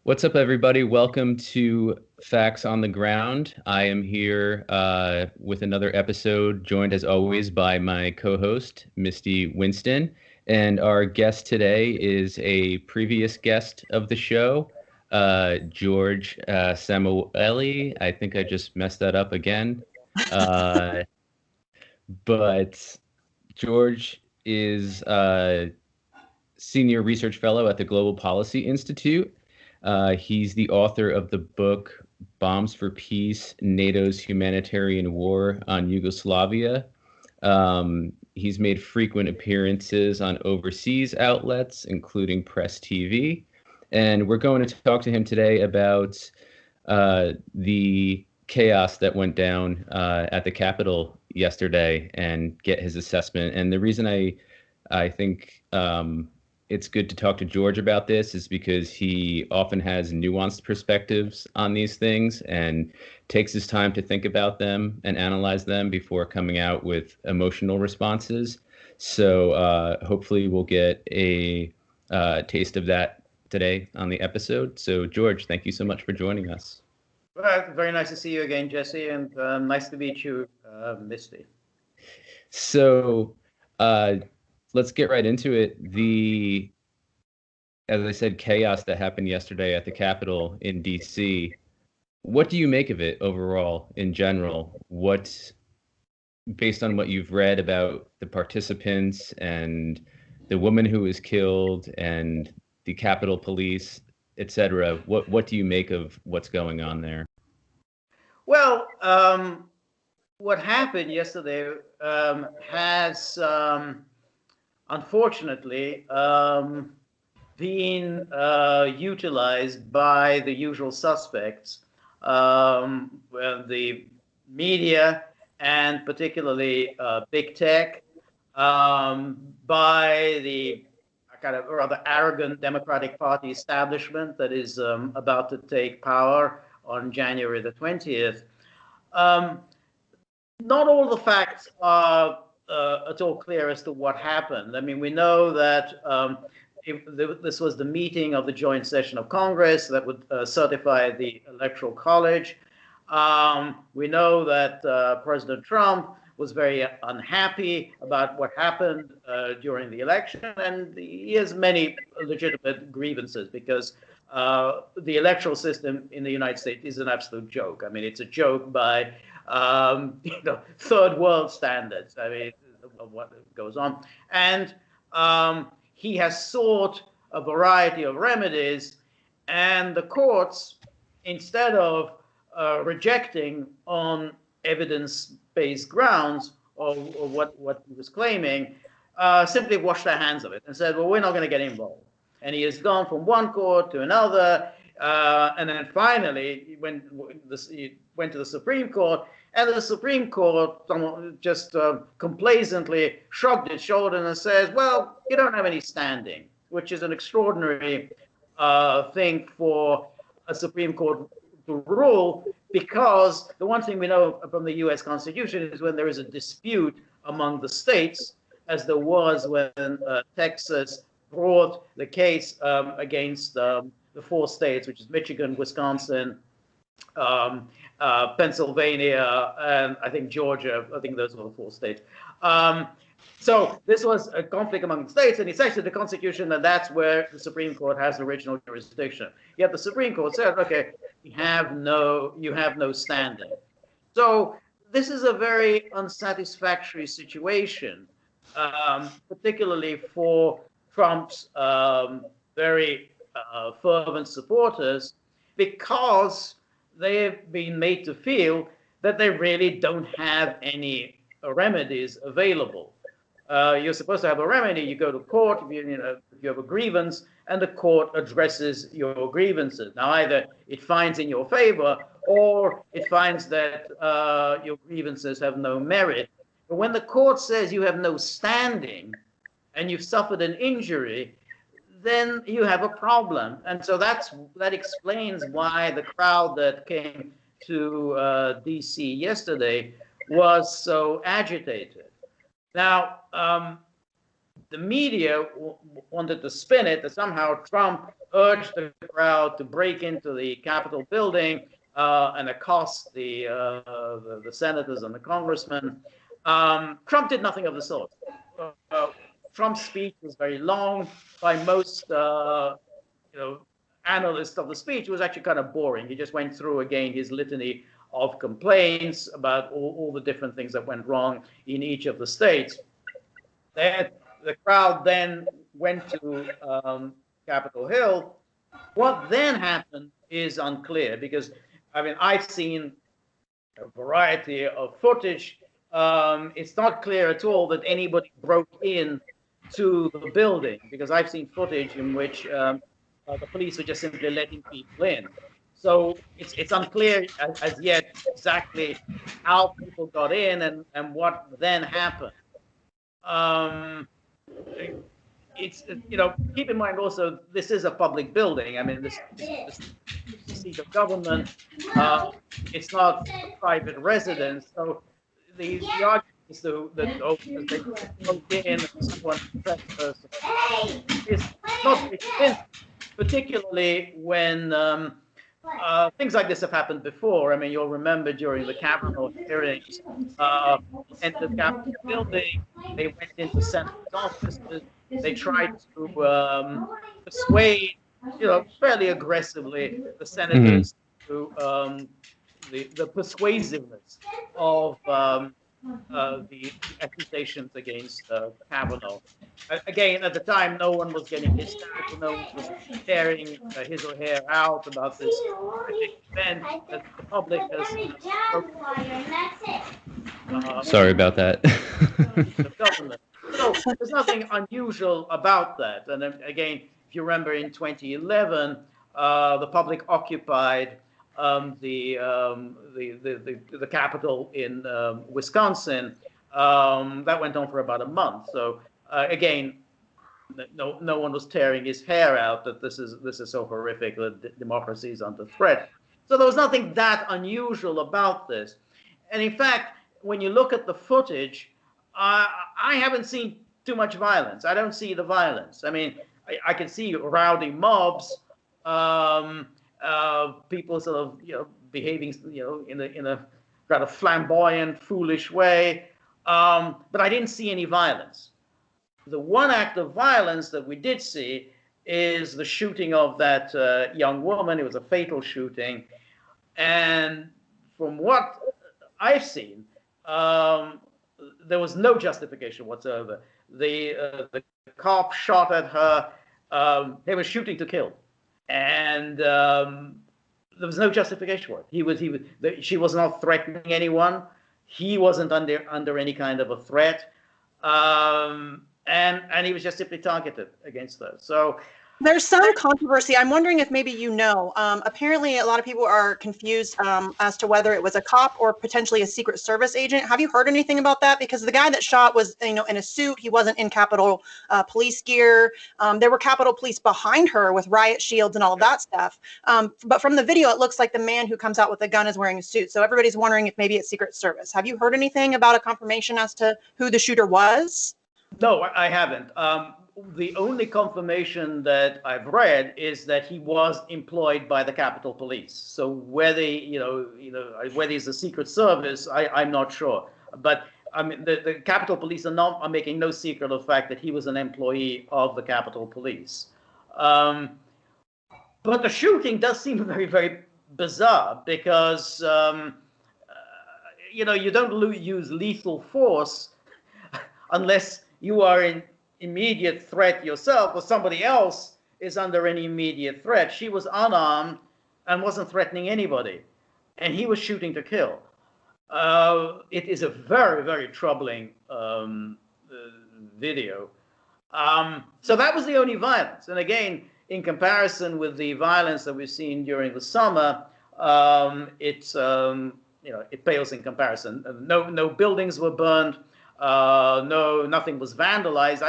What's up, everybody? Welcome to Facts on the Ground. I am here with another episode, joined as always by my co-host, Misty Winston. And our guest today is a previous guest of the show, George Szamuely. I think I just messed that up again. Uh, but George is Senior Research Fellow at the Global Policy Institute. He's the author of the book Bombs for Peace, NATO's Humanitarian War on Yugoslavia. He's made frequent appearances on overseas outlets, including Press TV. And we're going to talk to him today about the chaos that went down at the Capitol yesterday and get his assessment. And the reason I think it's good to talk to George about this is because he often has nuanced perspectives on these things and takes his time to think about them and analyze them before coming out with emotional responses. So hopefully we'll get a taste of that today on the episode. So George, thank you so much for joining us. Well, very nice to see you again, Jesse, and nice to meet you, Misty. So let's get right into it. As I said, chaos that happened yesterday at the Capitol in DC. What do you make of it overall, in general? Based on what you've read about the participants and the woman who was killed and the Capitol Police, etc., what do you make of what's going on there? Well, what happened yesterday has unfortunately been utilized by the usual suspects, the media and particularly big tech, by the kind of rather arrogant Democratic Party establishment that is about to take power on January the 20th. Not all the facts are at all clear as to what happened. I mean, we know that this was the meeting of the joint session of Congress that would certify the Electoral College. We know that President Trump was very unhappy about what happened during the election, and he has many legitimate grievances because the electoral system in the United States is an absolute joke. I mean, it's a joke by third world standards. I mean, of what goes on, and he has sought a variety of remedies, and the courts, instead of rejecting on evidence-based grounds or what he was claiming, simply washed their hands of it and said, well, we're not going to get involved. And he has gone from one court to another, and then finally he went to the Supreme Court, and the Supreme Court just complacently shrugged its shoulder and says, well, you don't have any standing, which is an extraordinary thing for a Supreme Court to rule, because the one thing we know from the U.S. Constitution is when there is a dispute among the states, as there was when Texas brought the case against the four states, which is Michigan, Wisconsin, Pennsylvania, and I think Georgia. I think those were the four states. So this was a conflict among the states, and essentially the Constitution, and that's where the Supreme Court has original jurisdiction. Yet the Supreme Court said, okay, you have no standing. So this is a very unsatisfactory situation, particularly for Trump's very fervent supporters, because they have been made to feel that they really don't have any remedies available. You're supposed to have a remedy. You go to court if you have a grievance, and the court addresses your grievances. Now, either it finds in your favor, or it finds that your grievances have no merit. But when the court says you have no standing and you've suffered an injury, then you have a problem. And so that explains why the crowd that came to D.C. yesterday was so agitated. Now, the media wanted to spin it that somehow Trump urged the crowd to break into the Capitol building and accost the senators and the congressmen. Trump did nothing of the sort. Trump's speech was very long. By most analysts of the speech, it was actually kind of boring. He just went through again his litany of complaints about all the different things that went wrong in each of the states. The crowd then went to Capitol Hill. What then happened is unclear because, I mean, I've seen a variety of footage. It's not clear at all that anybody broke in to the building because I've seen footage in which the police were just simply letting people in. So it's unclear as yet exactly how people got in and what then happened. It's keep in mind also this is a public building. I mean this seat of government. It's not a private residence. So the argument is that they broke in and someone is not convinced, particularly when things like this have happened before. I mean, you'll remember during the Kavanaugh hearings, entered the Capitol building, they went into Senator's offices, they tried to persuade, fairly aggressively, the senators to the persuasiveness of the accusations against Kavanaugh. Again, at the time, no one was getting hysterical, no one was tearing his or her out about this event that the public has. Sorry about that. The government. So there's nothing unusual about that. And again, if you remember in 2011, the public occupied the Capitol in Wisconsin. That went on for about a month. So again, no one was tearing his hair out that this is so horrific that democracy is under threat. So there was nothing that unusual about this. And in fact, when you look at the footage, I haven't seen too much violence. I don't see the violence. I mean, I can see rowdy mobs, people sort of behaving in a rather flamboyant, foolish way, but I didn't see any violence. The one act of violence that we did see is the shooting of that young woman. It was a fatal shooting, and from what I've seen, there was no justification whatsoever. The cop shot at her. They were shooting to kill, and there was no justification for it. She was not threatening anyone. He wasn't under any kind of a threat, and he was just simply targeted against her. So there's some controversy. I'm wondering if maybe apparently a lot of people are confused as to whether it was a cop or potentially a Secret Service agent. Have you heard anything about that? Because the guy that shot was, in a suit. He wasn't in Capitol Police gear. There were Capitol Police behind her with riot shields and all of that stuff. But from the video, it looks like the man who comes out with the gun is wearing a suit. So everybody's wondering if maybe it's Secret Service. Have you heard anything about a confirmation as to who the shooter was? No, I haven't. The only confirmation that I've read is that he was employed by the Capitol Police. So whether whether he's the Secret Service, I'm not sure. But I mean, the Capitol Police are making no secret of the fact that he was an employee of the Capitol Police. But the shooting does seem very, very bizarre because you don't use lethal force unless you are in immediate threat yourself or somebody else is under any immediate threat. She was unarmed and wasn't threatening anybody, and he was shooting to kill. It is a very, very troubling video. So that was the only violence. And again, in comparison with the violence that we've seen during the summer, it pales in comparison. No buildings were burned. Nothing was vandalized.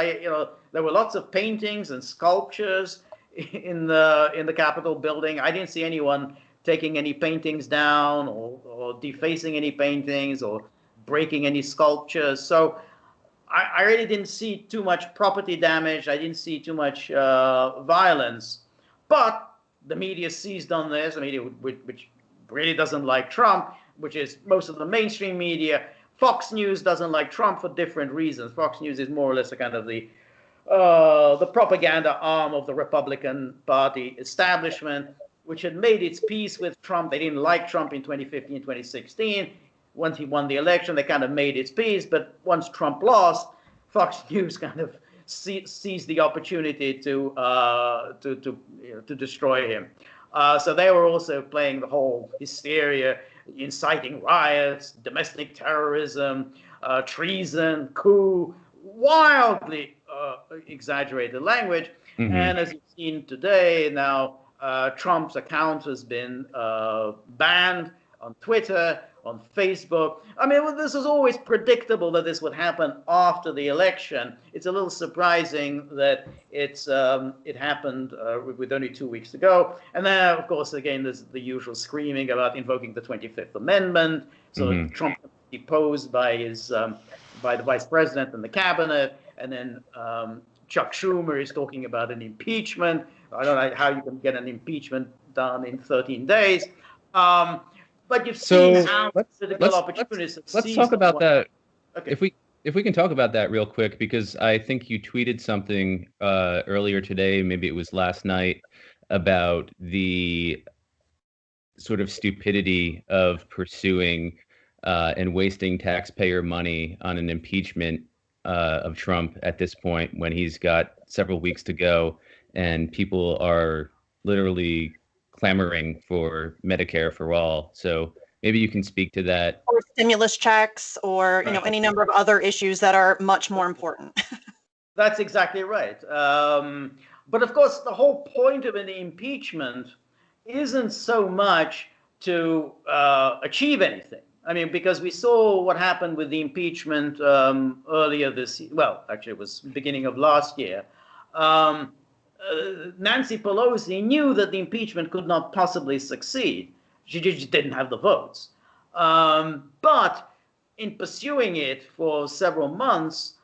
There were lots of paintings and sculptures in the Capitol building. I didn't see anyone taking any paintings down or defacing any paintings or breaking any sculptures. So I really didn't see too much property damage. I didn't see too much violence. But the media seized on this, the media which really doesn't like Trump, which is most of the mainstream media. Fox News doesn't like Trump for different reasons. Fox News is more or less a kind of the propaganda arm of the Republican Party establishment, which had made its peace with Trump. They didn't like Trump in 2015, 2016. Once he won the election, they kind of made its peace. But once Trump lost, Fox News kind of seized the opportunity to destroy him. So they were also playing the whole hysteria, inciting riots, domestic terrorism, treason, coup, wildly exaggerated language. Mm-hmm. And as you've seen today, now Trump's account has been banned on Twitter, on Facebook. I mean, well, this was always predictable that this would happen after the election. It's a little surprising that it happened with only 2 weeks to go. And then, of course, again, there's the usual screaming about invoking the 25th Amendment. So mm-hmm. Trump was deposed by the vice president and the cabinet. And then Chuck Schumer is talking about an impeachment. I don't know how you can get an impeachment done in 13 days. But you've seen how political opportunities. Let's talk about that. Okay. If we can talk about that real quick, because I think you tweeted something earlier today, maybe it was last night, about the sort of stupidity of pursuing and wasting taxpayer money on an impeachment of Trump at this point when he's got several weeks to go and people are literally clamoring for Medicare for all. So maybe you can speak to that. Or stimulus checks, or any number of other issues that are much more important. That's exactly right. But of course, the whole point of an impeachment isn't so much to achieve anything. I mean, because we saw what happened with the impeachment earlier this year. Well, actually, it was beginning of last year. Nancy Pelosi knew that the impeachment could not possibly succeed. She just didn't have the votes. But in pursuing it for several months,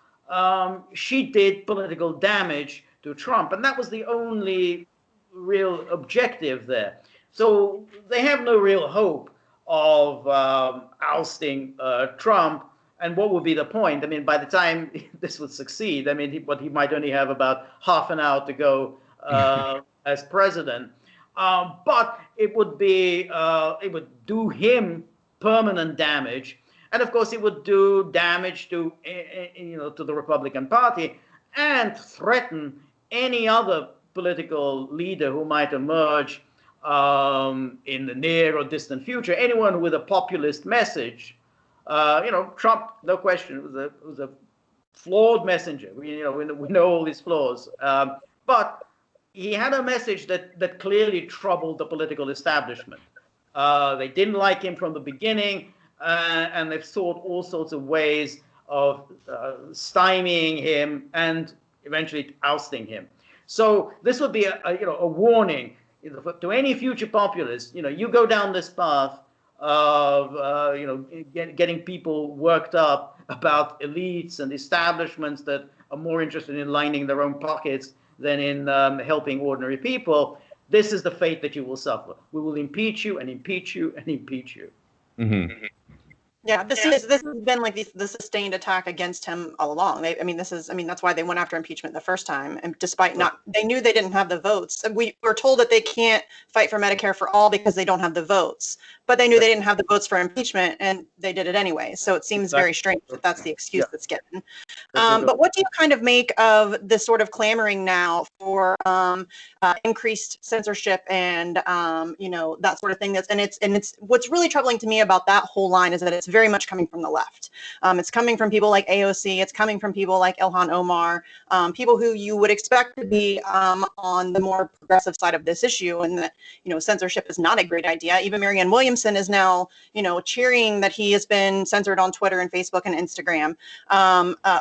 she did political damage to Trump. And that was the only real objective there. So they have no real hope of ousting Trump. And what would be the point? I mean, by the time this would succeed, I mean, he might only have about half an hour to go as president. But it would do him permanent damage, and of course, it would do damage to the Republican Party and threaten any other political leader who might emerge in the near or distant future. Anyone with a populist message. Trump, no question, was a flawed messenger. We know all his flaws, but he had a message that clearly troubled the political establishment. They didn't like him from the beginning, and they've sought all sorts of ways of stymieing him and eventually ousting him. So this would be a warning to any future populist. You go down this path of getting people worked up about elites and establishments that are more interested in lining their own pockets than in helping ordinary people. This is the fate that you will suffer. We will impeach you and impeach you and impeach you. Mm-hmm. Yeah, this has been like the sustained attack against him all along. That's why they went after impeachment the first time. And despite they knew they didn't have the votes. We were told that they can't fight for Medicare for all because they don't have the votes. But they knew they didn't have the votes for impeachment, and they did it anyway. So it seems very strange that that's the excuse that's given. But what do you kind of make of this sort of clamoring now for increased censorship and that sort of thing? It's what's really troubling to me about that whole line is that it's very much coming from the left. It's coming from people like AOC. It's coming from people like Ilhan Omar, people who you would expect to be on the more progressive side of this issue, and that censorship is not a great idea. Even Marianne Williamson is now cheering that he has been censored on Twitter and Facebook and Instagram.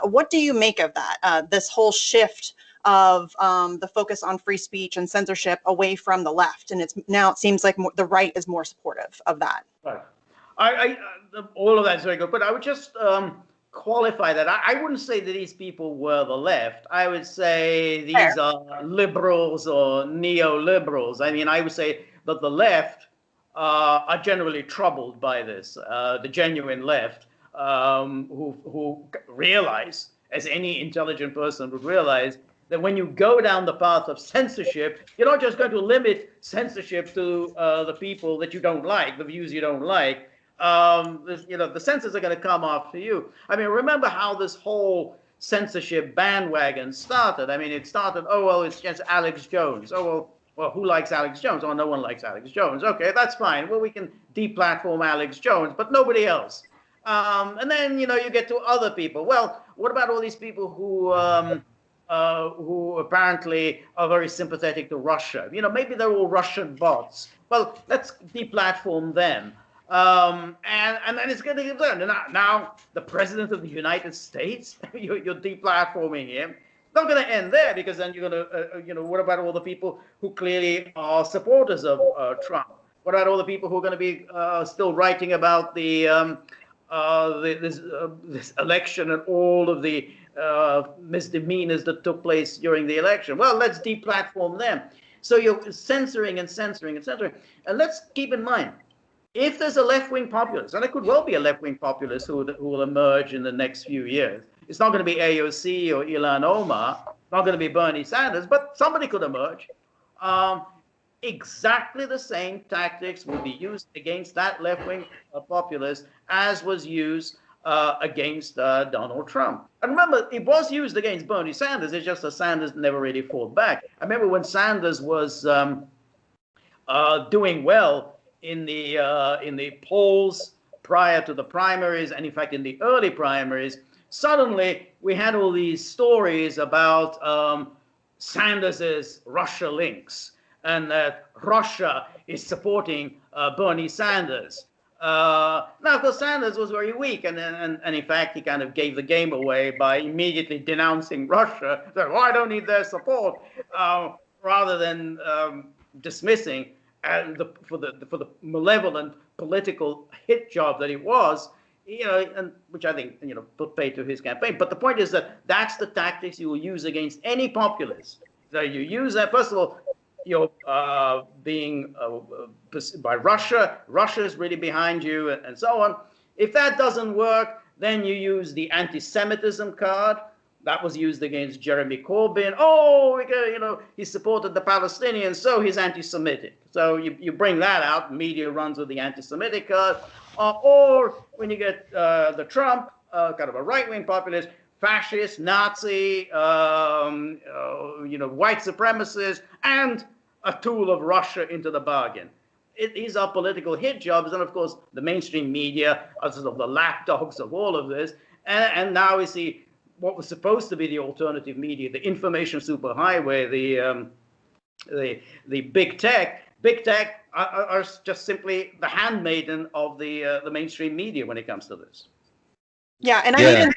What do you make of that? This whole shift of the focus on free speech and censorship away from the left, and it seems like the right is more supportive of that. Right. All of that is very good, but I would just qualify that. I wouldn't say that these people were the left. I would say these are liberals or neoliberals. I mean, I would say that the left are generally troubled by this, the genuine left, who realize, as any intelligent person would realize, that when you go down the path of censorship, you're not just going to limit censorship to the people that you don't like, the views you don't like. The censors are going to come after you. I mean, remember how this whole censorship bandwagon started. I mean, it started, oh, well, it's just Alex Jones. Oh, well, who likes Alex Jones? Oh, no one likes Alex Jones. Okay, that's fine. Well, we can deplatform Alex Jones, but nobody else. And then, you get to other people. Well, what about all these people who apparently are very sympathetic to Russia? Maybe they're all Russian bots. Well, let's deplatform them. And then it's going to get done. Now, the president of the United States, you're deplatforming him. It's not going to end there, because then you're going to, what about all the people who clearly are supporters of Trump? What about all the people who are going to be still writing about this election and all of the misdemeanors that took place during the election? Well, let's deplatform them. So you're censoring and censoring and censoring. And let's keep in mind, if there's a left-wing populist, and there could well be a left-wing populist who will emerge in the next few years, it's not going to be AOC or Ilhan Omar, not going to be Bernie Sanders, but somebody could emerge. Exactly the same tactics will be used against that left-wing populist as was used against Donald Trump. And remember, it was used against Bernie Sanders. It's just that Sanders never really fought back. I remember when Sanders was doing well in the polls prior to the primaries, and in fact in the early primaries, suddenly we had all these stories about Sanders's Russia links, and that Russia is supporting Bernie Sanders. Now, of course, Sanders was very weak, and in fact, he kind of gave the game away by immediately denouncing Russia. Said, well, I don't need their support, rather than dismissing for the malevolent political hit job that it was, and which I think put pay to his campaign. But the point is that that's the tactics you will use against any populist. So you use that. First of all, you're being by Russia. Russia is really behind you, and so on. If that doesn't work, then you use the anti-Semitism card. That was used against Jeremy Corbyn. Oh, he supported the Palestinians, so he's anti-Semitic. So you bring that out. Media runs with the anti-Semitic card. Or when you get the Trump, kind of a right-wing populist, fascist, Nazi, white supremacist, and a tool of Russia into the bargain. These are political hit jobs, and of course, the mainstream media are sort of the lapdogs of all of this. And now we see what was supposed to be the alternative media, the information superhighway, the big tech. Big tech are just simply the handmaiden of the mainstream media when it comes to this. Yeah, and I even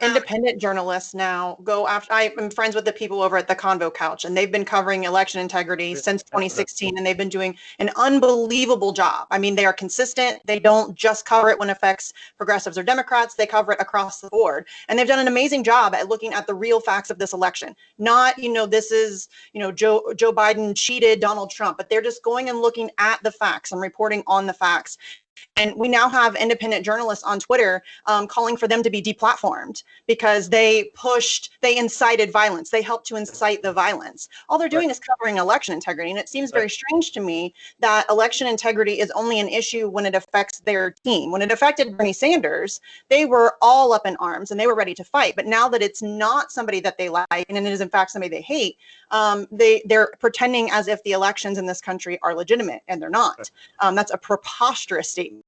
independent journalists now go after. I am friends with the people over at the Convo Couch, and they've been covering election integrity since 2016, and they've been doing an unbelievable job. I mean, they are consistent. They don't just cover it when it affects progressives or Democrats. They cover it across the board, and they've done an amazing job at looking at the real facts of this election. Not, this is, Joe Biden cheated Donald Trump, but they're just going and looking at the facts and reporting on the facts. And we now have independent journalists on Twitter calling for them to be deplatformed because they incited violence. They helped to incite the violence. All they're doing is covering election integrity. And it seems very strange to me that election integrity is only an issue when it affects their team. When it affected Bernie Sanders, they were all up in arms and they were ready to fight. But now that it's not somebody that they like, and it is in fact somebody they hate, they're pretending as if the elections in this country are legitimate, and they're not. That's a preposterous statement.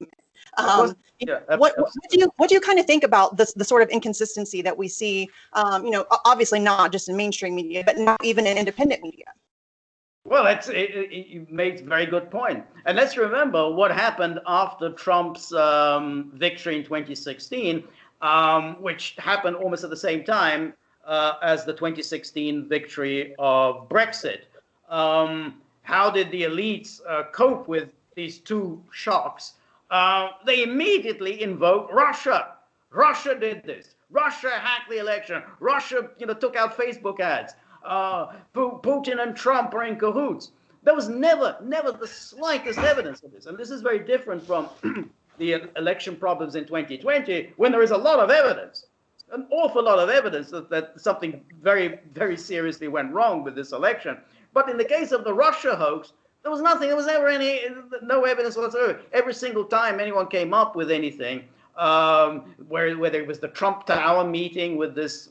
What do you kind of think about the sort of inconsistency that we see, obviously not just in mainstream media, but now even in independent media? Well, you made a very good point. And let's remember what happened after Trump's victory in 2016, which happened almost at the same time as the 2016 victory of Brexit. How did the elites cope with these two shocks? They immediately invoked Russia. Russia did this. Russia hacked the election. Russia, took out Facebook ads. Putin and Trump are in cahoots. There was never the slightest evidence of this. And this is very different from the election problems in 2020, when there is a lot of evidence, an awful lot of evidence that something very, very seriously went wrong with this election. But in the case of the Russia hoax, there was nothing. There was never no evidence whatsoever. Every single time anyone came up with anything, whether it was the Trump Tower meeting with this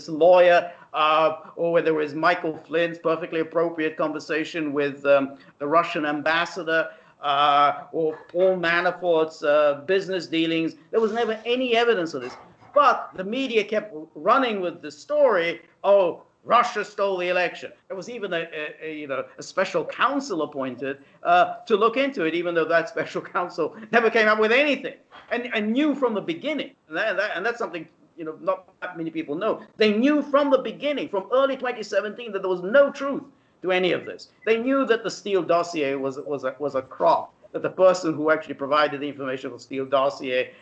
lawyer, or whether it was Michael Flynn's perfectly appropriate conversation with the Russian ambassador, or Paul Manafort's business dealings, there was never any evidence of this. But the media kept running with the story, oh, Russia stole the election. There was even a special counsel appointed to look into it, even though that special counsel never came up with anything, and knew from the beginning. And that's something not that many people know. They knew from the beginning, from early 2017, that there was no truth to any of this. They knew that the Steele dossier was a crock, that the person who actually provided the information for the Steele dossier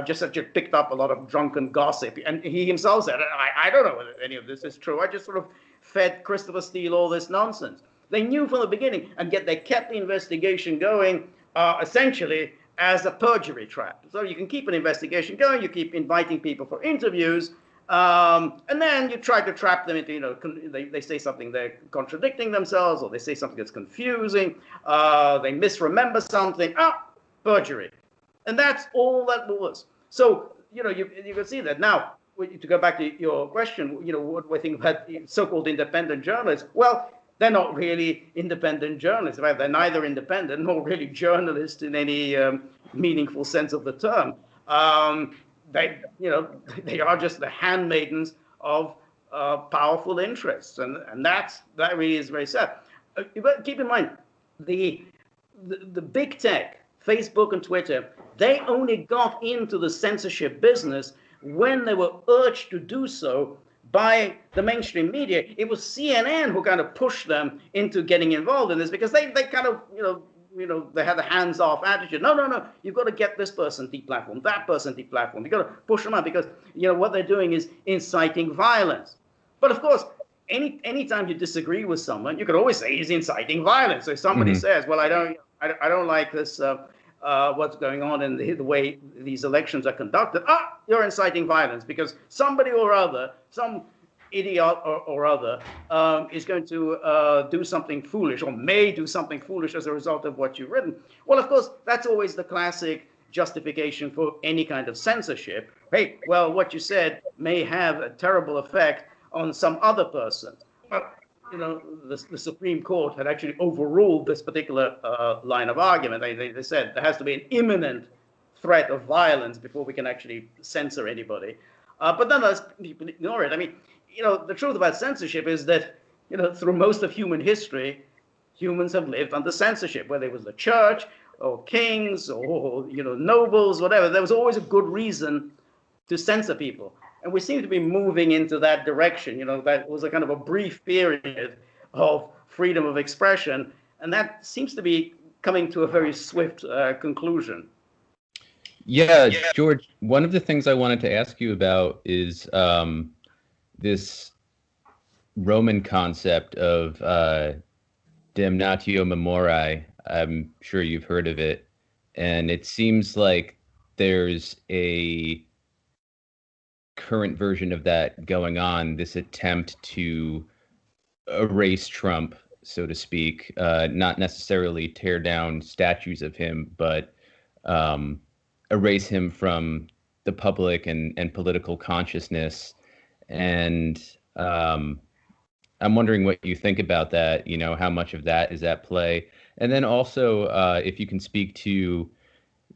just picked up a lot of drunken gossip. And he himself said, I don't know whether any of this is true. I just sort of fed Christopher Steele all this nonsense. They knew from the beginning, and yet they kept the investigation going, essentially as a perjury trap. So you can keep an investigation going, you keep inviting people for interviews, and then you try to trap them into, they say something, they're contradicting themselves, or they say something that's confusing, they misremember something, perjury. And that's all that was. So, you can see that. Now, to go back to your question, what do I think about so-called independent journalists? Well, they're not really independent journalists. Right? They're neither independent nor really journalists in any meaningful sense of the term. They are just the handmaidens of powerful interests, and that really is very sad. But keep in mind, the big tech, Facebook and Twitter, they only got into the censorship business when they were urged to do so by the mainstream media. It was CNN who kind of pushed them into getting involved in this, because they kind of, they had a hands-off attitude. No, you've got to get this person deplatformed, that person deplatformed. You've got to push them out, because, what they're doing is inciting violence. But of course, anytime you disagree with someone, you could always say he's inciting violence. So if somebody says, well, I don't like this, what's going on in the way these elections are conducted, you're inciting violence because somebody or other, some idiot or other, is going to do something foolish, or may do something foolish as a result of what you've written. Well, of course, that's always the classic justification for any kind of censorship. Hey, well, what you said may have a terrible effect on some other person. But, the Supreme Court had actually overruled this particular line of argument. They said there has to be an imminent threat of violence before we can actually censor anybody. But nonetheless, people ignore it. I mean, the truth about censorship is that, through most of human history, humans have lived under censorship, whether it was the church or kings or, nobles, whatever. There was always a good reason to censor people. And we seem to be moving into that direction. That was a kind of a brief period of freedom of expression. And that seems to be coming to a very swift conclusion. Yeah, George, one of the things I wanted to ask you about is this Roman concept of damnatio memoriae. I'm sure you've heard of it. And it seems like there's a current version of that going on, this attempt to erase Trump, so to speak, not necessarily tear down statues of him, but erase him from the public and political consciousness. And I'm wondering what you think about that, how much of that is at play. And then also, if you can speak to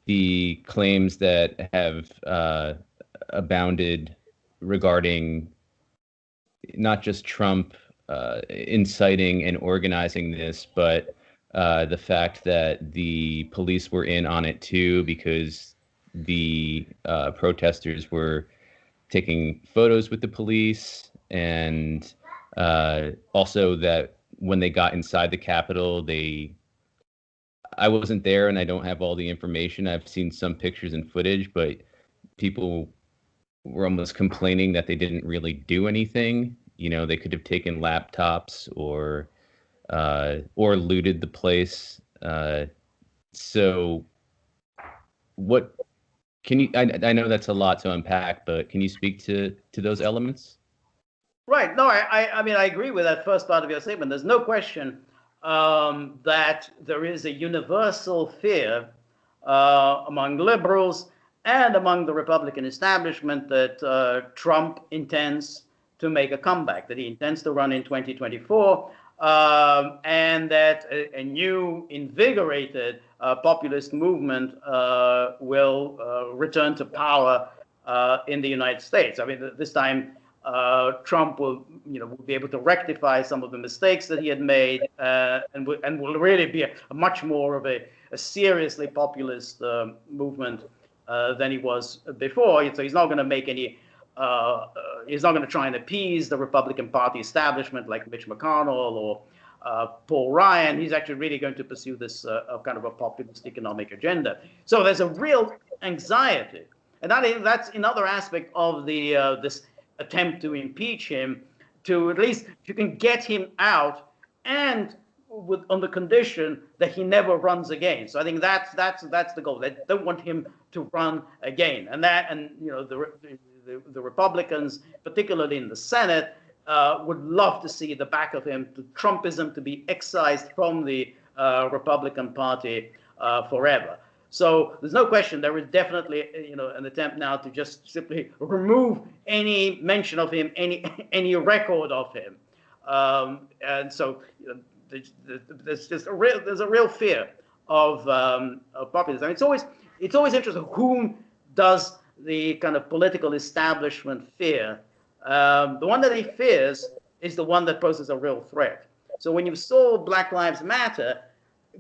the claims that have abounded regarding not just Trump inciting and organizing this, but the fact that the police were in on it too, because the protesters were taking photos with the police, and also that when they got inside the Capitol, I wasn't there and I don't have all the information. I've seen some pictures and footage, but people were almost complaining that they didn't really do anything. They could have taken laptops or looted the place. So what can you? I know that's a lot to unpack, but can you speak to those elements? Right. No, I mean, I agree with that first part of your statement. There's no question that there is a universal fear among liberals and among the Republican establishment that Trump intends to make a comeback, that he intends to run in 2024, and that a new invigorated populist movement will return to power in the United States. I mean, this time Trump will be able to rectify some of the mistakes that he had made, and will really be a much more of a seriously populist movement than he was before. So he's not going to make any. He's not going to try and appease the Republican Party establishment like Mitch McConnell or Paul Ryan. He's actually really going to pursue this kind of a populist economic agenda. So there's a real anxiety, and that's another aspect of the this attempt to impeach him, to at least you can get him out, and on the condition that he never runs again. So I think that's the goal. They don't want him to run again, and the Republicans, particularly in the Senate, would love to see the back of him, to Trumpism to be excised from the Republican Party forever. So there's no question there is definitely an attempt now to just simply remove any mention of him, any record of him, and so there's just a real fear of populism. It's always interesting, whom does the kind of political establishment fear? The one that he fears is the one that poses a real threat. So when you saw Black Lives Matter,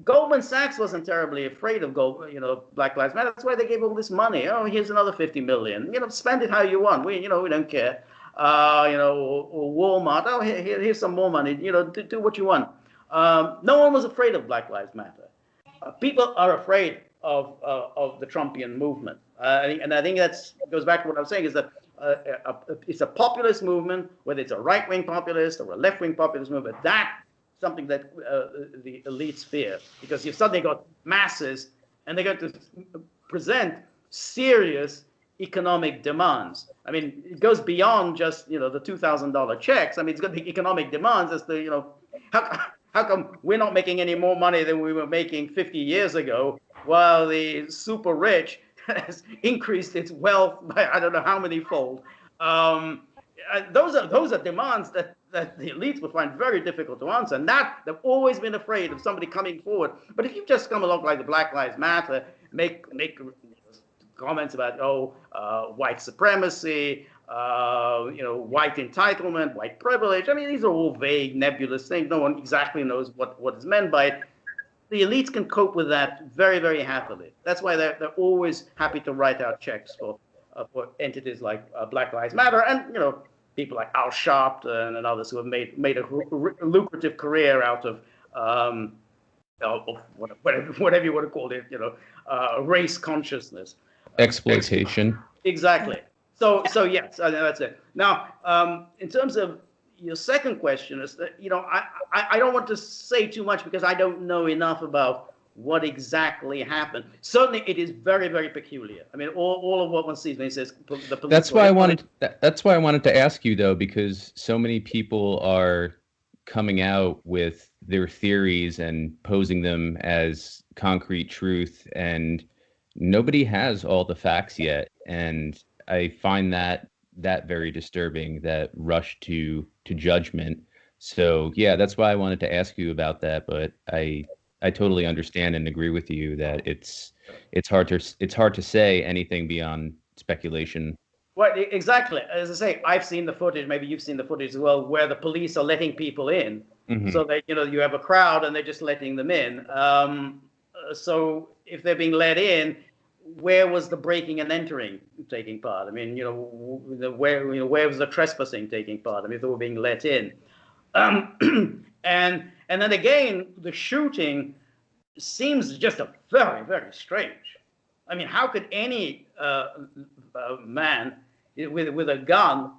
Goldman Sachs wasn't terribly afraid of Black Lives Matter. That's why they gave all this money. Oh, here's another 50 million. Spend it how you want. We don't care. Or Walmart. Oh, here's some more money. Do what you want. No one was afraid of Black Lives Matter. People are afraid of the Trumpian movement, and I think that goes back to what I was saying, is that it's a populist movement, whether it's a right-wing populist or a left-wing populist movement. That's something that the elites fear, because you've suddenly got masses, and they're going to present serious economic demands. I mean, it goes beyond just the $2,000 checks. I mean, it's going to be economic demands as to how come we're not making any more money than we were making 50 years ago, while the super rich has increased its wealth by I don't know how many fold. Those are demands that the elites would find very difficult to answer, and that they've always been afraid of somebody coming forward. But if you just come along like the Black Lives Matter, make comments about white supremacy, white entitlement, white privilege. I mean, these are all vague, nebulous things. No one exactly knows what is meant by it. The elites can cope with that very, very happily. That's why they're always happy to write out checks for entities like Black Lives Matter, and people like Al Sharpton and others who have made a lucrative career out of whatever you want to call it, race consciousness, exploitation. Exactly. So yes, that's it. Now, in terms of your second question, is that I don't want to say too much because I don't know enough about what exactly happened. Certainly, it is very, very peculiar. I mean, all of what one sees when he says the police. That's why I wanted to ask you, though, because so many people are coming out with their theories and posing them as concrete truth, and nobody has all the facts yet. And I find that very disturbing, that rush to judgment. So yeah, that's why I wanted to ask you about that. But I totally understand and agree with you that it's hard to say anything beyond speculation. Well, exactly. As I say, I've seen the footage. Maybe you've seen the footage as well, where the police are letting people in. Mm-hmm. So that you have a crowd and they're just letting them in. So if they're being let in, where was the breaking and entering taking part? I mean, where was the trespassing taking part? I mean, if they were being let in, and then again, the shooting seems just a very, very strange. I mean, how could any man with a gun,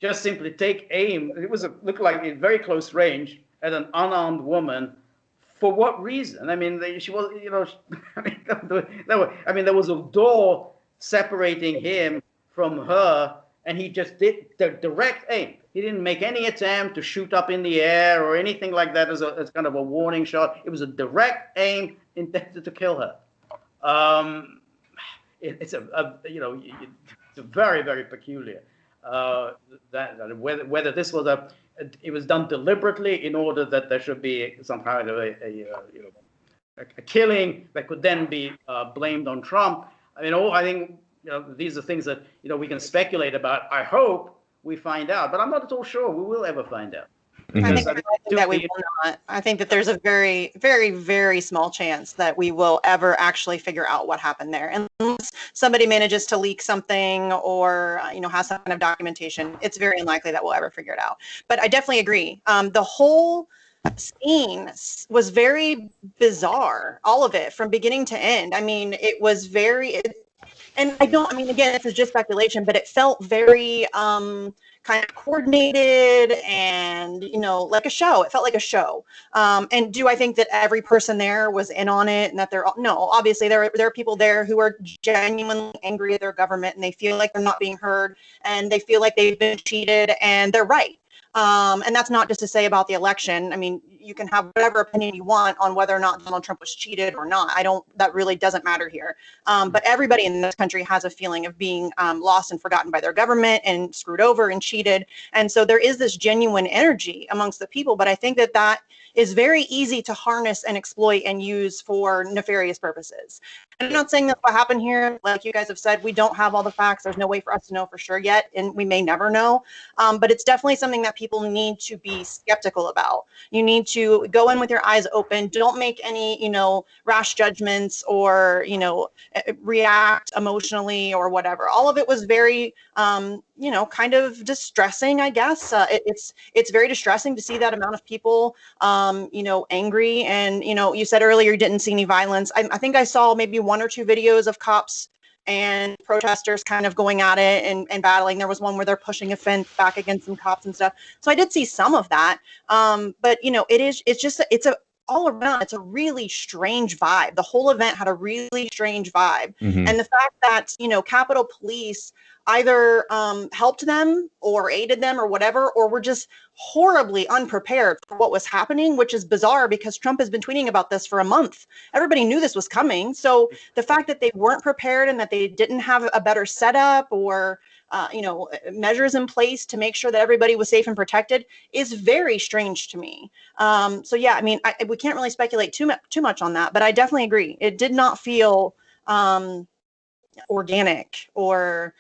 just simply take aim. It looked like in very close range at an unarmed woman. For what reason? I mean, she was, there was a door separating him from her, and he just did the direct aim. He didn't make any attempt to shoot up in the air or anything like that as kind of a warning shot. It was a direct aim intended to kill her. It's very, very peculiar. Whether this was it was done deliberately in order that there should be some kind of a killing that could then be blamed on Trump. I mean, I think these are things that we can speculate about. I hope we find out, but I'm not at all sure we will ever find out. I think that we will not. I think that there's a very, very, very small chance that we will ever actually figure out what happened there, unless somebody manages to leak something or has some kind of documentation. It's very unlikely that we'll ever figure it out. But I definitely agree. The whole scene was very bizarre, all of it from beginning to end. I mean, it was very. And again, this is just speculation, but it felt very kind of coordinated and, like a show. It felt like a show. And do I think that every person there was in on it and that no, obviously there are people there who are genuinely angry at their government and they feel like they're not being heard and they feel like they've been cheated and they're right. And that's not just to say about the election. I mean, you can have whatever opinion you want on whether or not Donald Trump was cheated or not. That really doesn't matter here. But everybody in this country has a feeling of being lost and forgotten by their government and screwed over and cheated. And so there is this genuine energy amongst the people. But I think that is very easy to harness and exploit and use for nefarious purposes. I'm not saying that's what happened here. Like you guys have said, we don't have all the facts. There's no way for us to know for sure yet, and we may never know. But it's definitely something that people need to be skeptical about. You need to go in with your eyes open. Don't make any, rash judgments or, react emotionally or whatever. All of it was very, kind of distressing, I guess. It's very distressing to see that amount of people, angry. And, you said earlier you didn't see any violence. I think I saw maybe 1 or 2 videos of cops and protesters kind of going at it and battling. There was one where they're pushing a fence back against some cops and stuff. So I did see some of that. But it's all around, it's a really strange vibe. The whole event had a really strange vibe. Mm-hmm. And the fact that, Capitol Police either helped them or aided them or whatever, or were just horribly unprepared for what was happening, which is bizarre because Trump has been tweeting about this for a month. Everybody knew this was coming. So the fact that they weren't prepared and that they didn't have a better setup or measures in place to make sure that everybody was safe and protected is very strange to me. So yeah, we can't really speculate too much on that, but I definitely agree. It did not feel organic or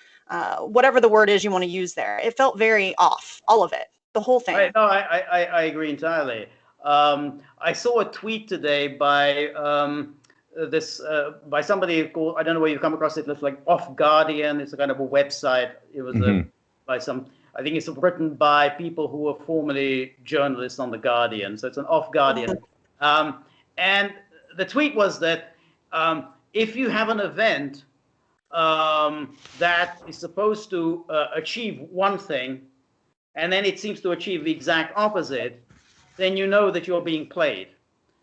whatever the word is you want to use there. It felt very off, all of it, the whole thing. I agree entirely. I saw a tweet today by by somebody called, I don't know where you've come across it. It's like Off Guardian. It's a kind of a website. It was by some, I think it's written by people who were formerly journalists on The Guardian. So it's an Off Guardian. And the tweet was that if you have an event that is supposed to achieve one thing, and then it seems to achieve the exact opposite, then you know that you're being played.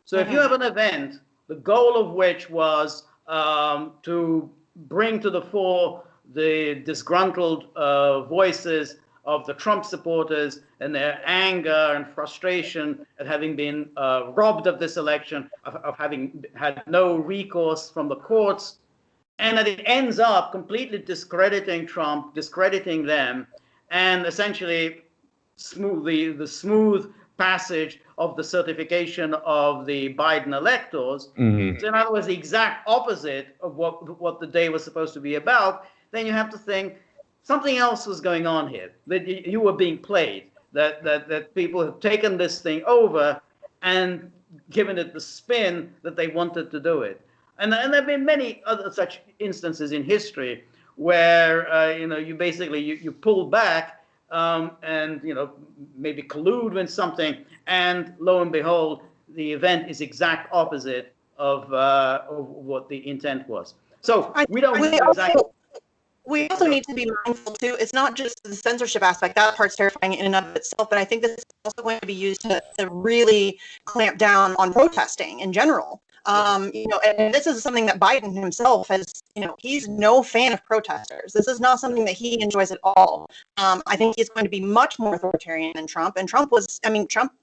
So if you have an event, the goal of which was to bring to the fore the disgruntled voices of the Trump supporters and their anger and frustration at having been robbed of this election, of having had no recourse from the courts, and that it ends up completely discrediting Trump, discrediting them, and essentially the smooth passage of the certification of the Biden electors. Mm-hmm. So in other words, the exact opposite of what the day was supposed to be about. Then you have to think something else was going on here, that you were being played, that people have taken this thing over and given it the spin that they wanted to do it. And there have been many other such instances in history where you basically you pull back and maybe collude with something, and lo and behold, the event is exact opposite of what the intent was. So we don't know exactly. We also need to be mindful too. It's not just the censorship aspect. That part's terrifying in and of itself, but I think this is also going to be used to really clamp down on protesting in general. And this is something that Biden himself has, he's no fan of protesters. This is not something that he enjoys at all. I think he's going to be much more authoritarian than Trump. And Trump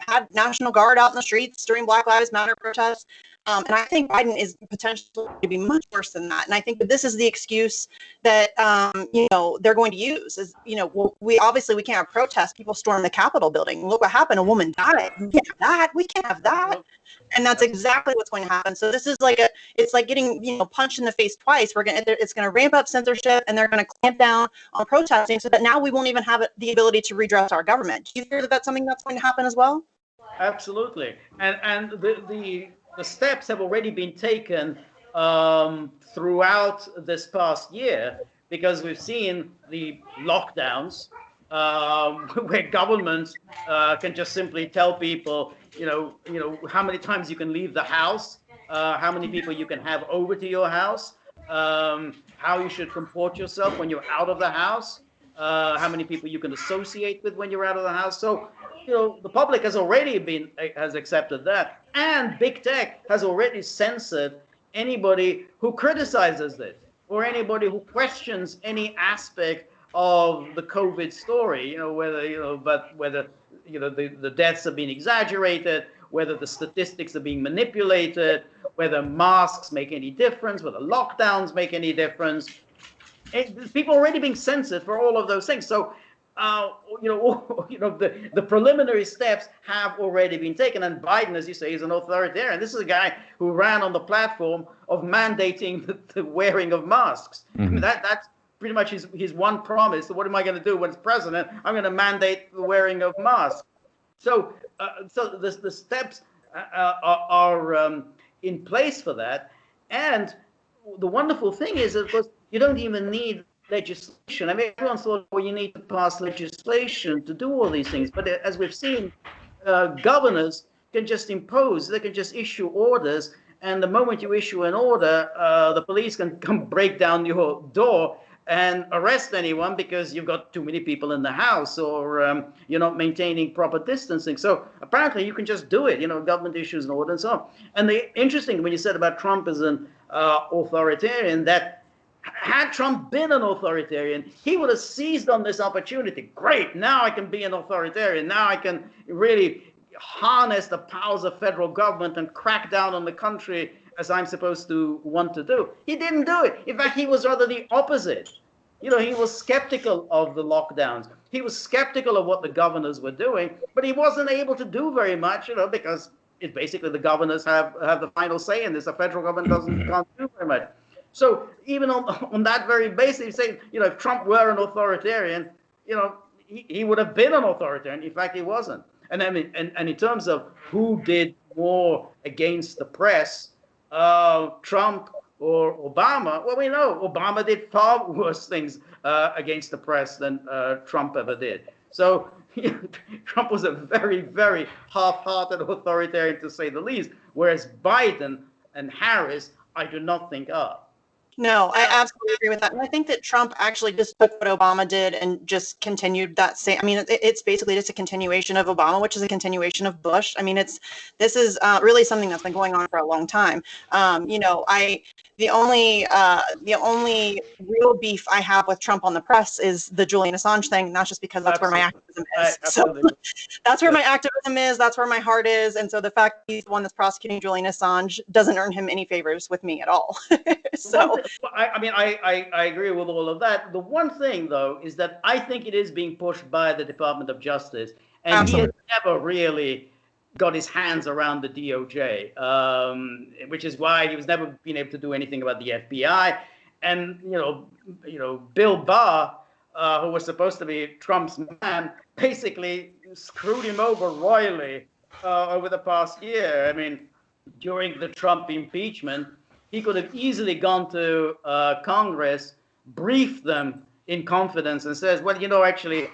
had National Guard out in the streets during Black Lives Matter protests. And I think Biden is potentially going to be much worse than that. And I think that this is the excuse that, they're going to use is, we can't have protests. People storm the Capitol building. Look what happened. A woman died. We can't have that. We can't have that. And that's exactly what's going to happen. So this is it's like getting, punched in the face twice. It's going to ramp up censorship, and they're going to clamp down on protesting so that now we won't even have the ability to redress our government. Do you hear that that's something that's going to happen as well? Absolutely. And the steps have already been taken throughout this past year, because we've seen the lockdowns where governments can just simply tell people, how many times you can leave the house, how many people you can have over to your house, how you should comport yourself when you're out of the house, how many people you can associate with when you're out of the house. So, the public has accepted that, and big tech has already censored anybody who criticizes this or anybody who questions any aspect of the COVID story. Whether the deaths have been exaggerated, whether the statistics are being manipulated, whether masks make any difference, whether lockdowns make any difference. People are already being censored for all of those things. So, the preliminary steps have already been taken. And Biden, as you say, is an authoritarian. This is a guy who ran on the platform of mandating the wearing of masks. Mm-hmm. I mean, that's pretty much his one promise. So what am I going to do when it's president? I'm going to mandate the wearing of masks. So the steps are in place for that. And the wonderful thing is, of course, you don't even need legislation. I mean, everyone thought, well, you need to pass legislation to do all these things. But as we've seen, governors can just impose, they can just issue orders. And the moment you issue an order, the police can come break down your door and arrest anyone because you've got too many people in the house, or you're not maintaining proper distancing. So apparently you can just do it. Government issues an order and so on. And the interesting, when you said about Trump as an authoritarian, that had Trump been an authoritarian, he would have seized on this opportunity. Great, now I can be an authoritarian. Now I can really harness the powers of federal government and crack down on the country as I'm supposed to want to do. He didn't do it. In fact, he was rather the opposite. He was skeptical of the lockdowns. He was skeptical of what the governors were doing, but he wasn't able to do very much, because it's basically the governors have the final say in this. The federal government can't do very much. So even on that very basis, you say, if Trump were an authoritarian, he would have been an authoritarian. In fact, he wasn't. And I mean, and in terms of who did more against the press, Trump or Obama, well, we know Obama did far worse things against the press than Trump ever did. So Trump was a very, very half-hearted authoritarian, to say the least, whereas Biden and Harris, I do not think are. No, I absolutely agree with that. And I think that Trump actually just took what Obama did and just continued that same. I mean, it's basically just a continuation of Obama, which is a continuation of Bush. I mean, this is really something that's been going on for a long time. The only real beef I have with Trump on the press is the Julian Assange thing. And that's just because that's where my activism is. So that's where my activism is. That's where my heart is. And so the fact he's the one that's prosecuting Julian Assange doesn't earn him any favors with me at all. So. I agree with all of that. The one thing, though, is that I think it is being pushed by the Department of Justice, and Absolutely. He has never really got his hands around the DOJ, which is why he was never been able to do anything about the FBI. And Bill Barr, who was supposed to be Trump's man, basically screwed him over royally over the past year. I mean, during the Trump impeachment, he could have easily gone to Congress, briefed them in confidence, and says, well, actually,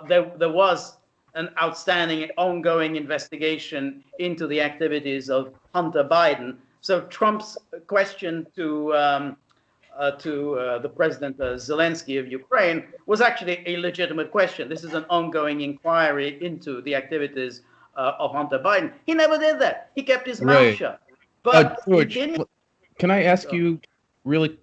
there was an outstanding, ongoing investigation into the activities of Hunter Biden. So Trump's question to to the President Zelensky of Ukraine was actually a legitimate question. This is an ongoing inquiry into the activities of Hunter Biden. He never did that. He kept his mouth shut. But George, can I ask you really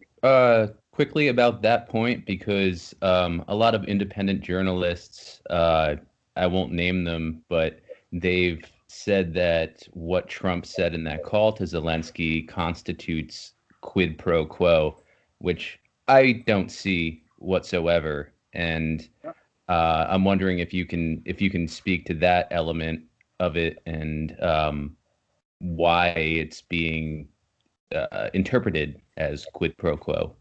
quickly about that point? Because a lot of independent journalists, I won't name them, but they've said that what Trump said in that call to Zelensky constitutes quid pro quo, which I don't see whatsoever. And I'm wondering if you can speak to that element of it and why it's being interpreted as quid pro quo.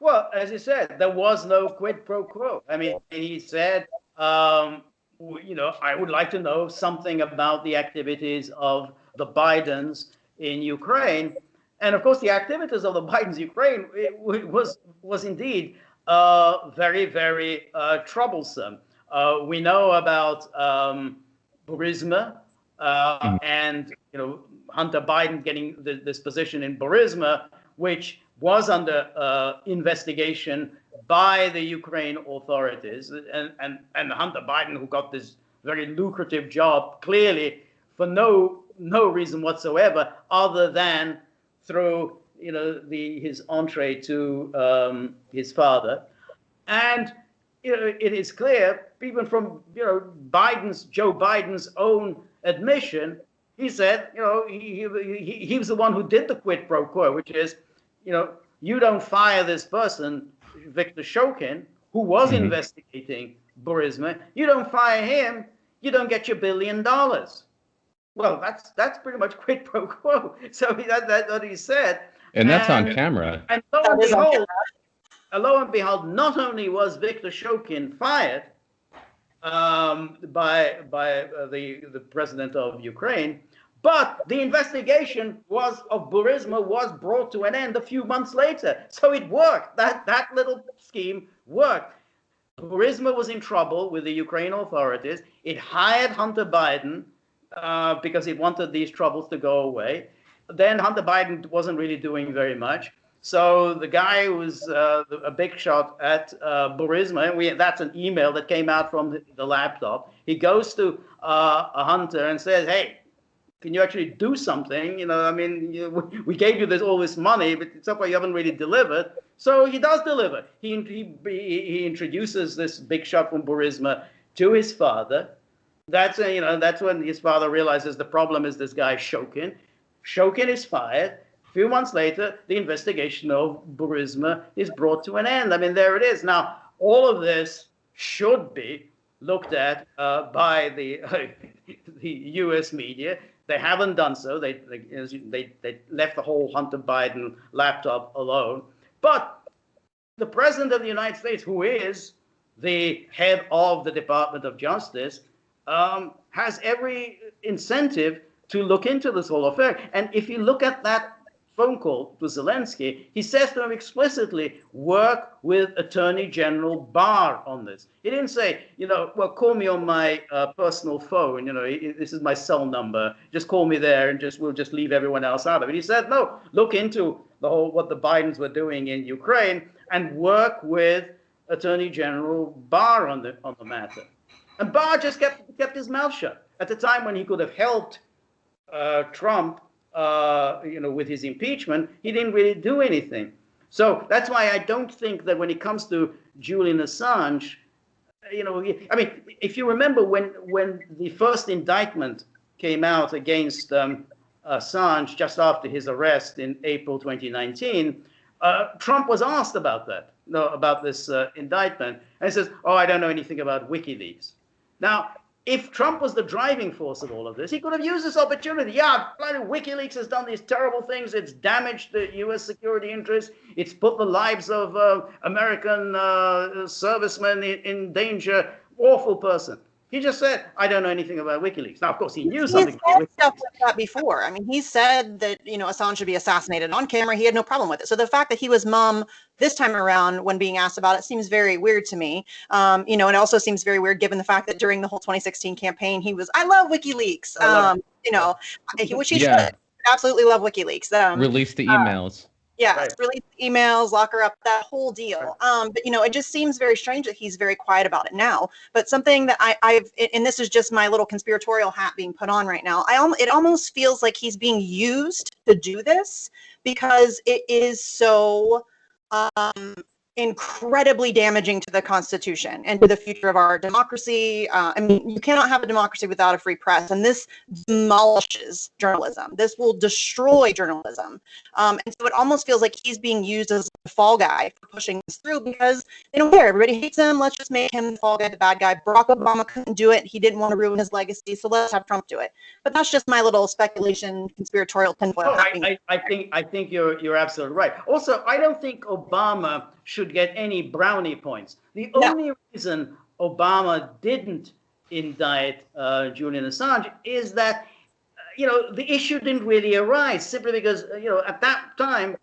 Well, as you said, there was no quid pro quo. I mean, he said, you know, I would like to know something about the activities of the Bidens in Ukraine. And of course, the activities of the Bidens in Ukraine was indeed very, very troublesome. We know about Burisma and, you know, Hunter Biden getting this position in Burisma, which was under investigation by the Ukraine authorities, and Hunter Biden, who got this very lucrative job, clearly for no reason whatsoever, other than through, you know, his entree to his father. And, you know, it is clear, even from, you know, Joe Biden's own admission, he said, you know, he was the one who did the quid pro quo, which is, you know, you don't fire this person, Viktor Shokin, who was investigating Burisma. You don't fire him, you don't get your $1 billion. Well, that's pretty much quid pro quo. So that's what he said. And that's on camera. And lo and behold, not only was Viktor Shokin fired by the president of Ukraine, but the investigation of Burisma was brought to an end a few months later. So it worked. That little scheme worked. Burisma was in trouble with the Ukraine authorities. It hired Hunter Biden because it wanted these troubles to go away. Then Hunter Biden wasn't really doing very much. So the guy who was a big shot at Burisma, that's an email that came out from the laptop. He goes to Hunter and says, hey, can you actually do something? You know, I mean, we gave you all this money, but it's okay, you haven't really delivered. So he does deliver. He introduces this big shot from Burisma to his father. That's when his father realizes the problem is this guy Shokin. Shokin is fired. A few months later, the investigation of Burisma is brought to an end. I mean, there it is. Now, all of this should be looked at by the U.S. media. They haven't done so. They left the whole Hunter Biden laptop alone. But the president of the United States, who is the head of the Department of Justice, has every incentive to look into this whole affair. And if you look at that phone call to Zelensky, he says to him explicitly, work with Attorney General Barr on this. He didn't say, you know, well, call me on my personal phone. You know, this is my cell number. Just call me there and we'll just leave everyone else out of it. He said, no, look into what the Bidens were doing in Ukraine and work with Attorney General Barr on the matter. And Barr just kept his mouth shut. At the time when he could have helped Trump, you know, with his impeachment, he didn't really do anything. So that's why I don't think that when it comes to Julian Assange, you know, I mean, if you remember when the first indictment came out against Assange just after his arrest in April 2019, Trump was asked about this indictment, and he says, "Oh, I don't know anything about WikiLeaks." Now, if Trump was the driving force of all of this, he could have used this opportunity. Yeah, bloody WikiLeaks has done these terrible things. It's damaged the U.S. security interests. It's put the lives of American servicemen in danger. Awful person. He just said, I don't know anything about WikiLeaks. Now, of course, he knew something about WikiLeaks. Stuff like that before. I mean, he said that, you know, Assange should be assassinated on camera. He had no problem with it. So the fact that he was mum this time around when being asked about it seems very weird to me. You know, it also seems very weird given the fact that during the whole 2016 campaign, he was, I love WikiLeaks. You know, which he should absolutely love WikiLeaks. Release the emails. Yeah, Right. release emails, lock her up, that whole deal. But it just seems very strange that he's very quiet about it now. But something that I've, and this is just my little conspiratorial hat being put on right now. It almost feels like he's being used to do this because it is so incredibly damaging to the Constitution and to the future of our democracy. I mean, you cannot have a democracy without a free press, and this demolishes journalism. This will destroy journalism. And so it almost feels like he's being used as the fall guy for pushing this through because they don't care. Everybody hates him. Let's just make him the fall guy, the bad guy. Barack Obama couldn't do it. He didn't want to ruin his legacy, so let's have Trump do it. But that's just my little speculation, conspiratorial tinfoil hat. I think you're absolutely right. Also, I don't think Obama should get any brownie points. The only reason Obama didn't indict Julian Assange is that the issue didn't really arise simply because at that time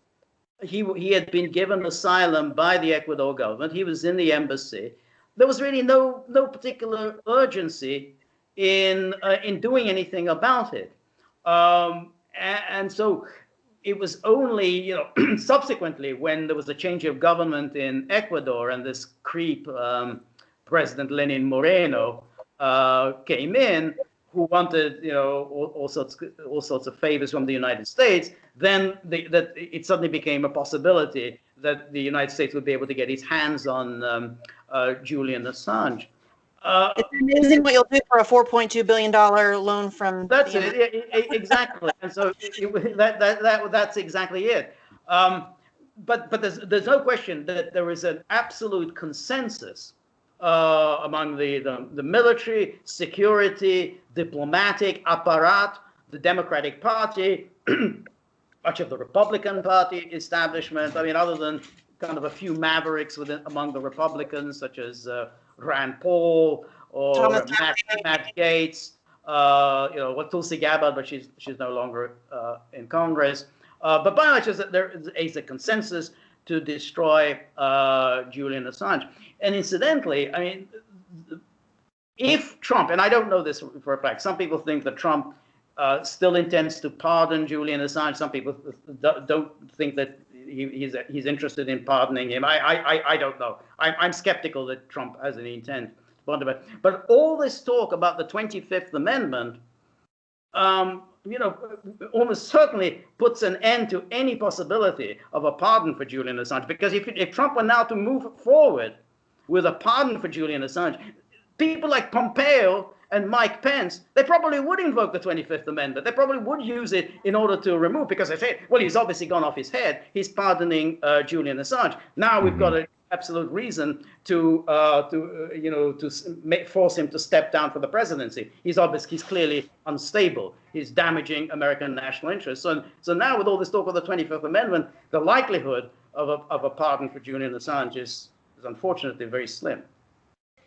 he had been given asylum by the Ecuador government. He was in the embassy. There was really no particular urgency in doing anything about it. And so it was only, subsequently when there was a change of government in Ecuador and this creep, President Lenin Moreno, came in, who wanted, all sorts of favors from the United States, then that it suddenly became a possibility that the United States would be able to get its hands on Julian Assange. It's amazing what you'll do for a $4.2 billion loan from. That's it, exactly. And so that's exactly it. But there's no question that there is an absolute consensus among the military, security, diplomatic apparat, the Democratic Party, much of the Republican Party establishment. I mean, other than kind of a few mavericks among the Republicans, such as Rand Paul or Matt Gaetz, Tulsi Gabbard, but she's no longer in Congress. But by and large, there is a consensus to destroy Julian Assange. And incidentally, I mean, if Trump, and I don't know this for a fact, some people think that Trump still intends to pardon Julian Assange. Some people don't think that he's interested in pardoning him. I don't know. I'm skeptical that Trump has any intent to pardon him. But all this talk about the 25th Amendment, almost certainly puts an end to any possibility of a pardon for Julian Assange. Because if Trump were now to move forward with a pardon for Julian Assange, people like Pompeo and Mike Pence, they probably would invoke the 25th Amendment. They probably would use it in order to remove, because they say, well, he's obviously gone off his head. He's pardoning Julian Assange. Now we've got an absolute reason to force him to step down from the presidency. He's clearly unstable. He's damaging American national interests. So now with all this talk of the 25th Amendment, the likelihood of a pardon for Julian Assange is unfortunately very slim.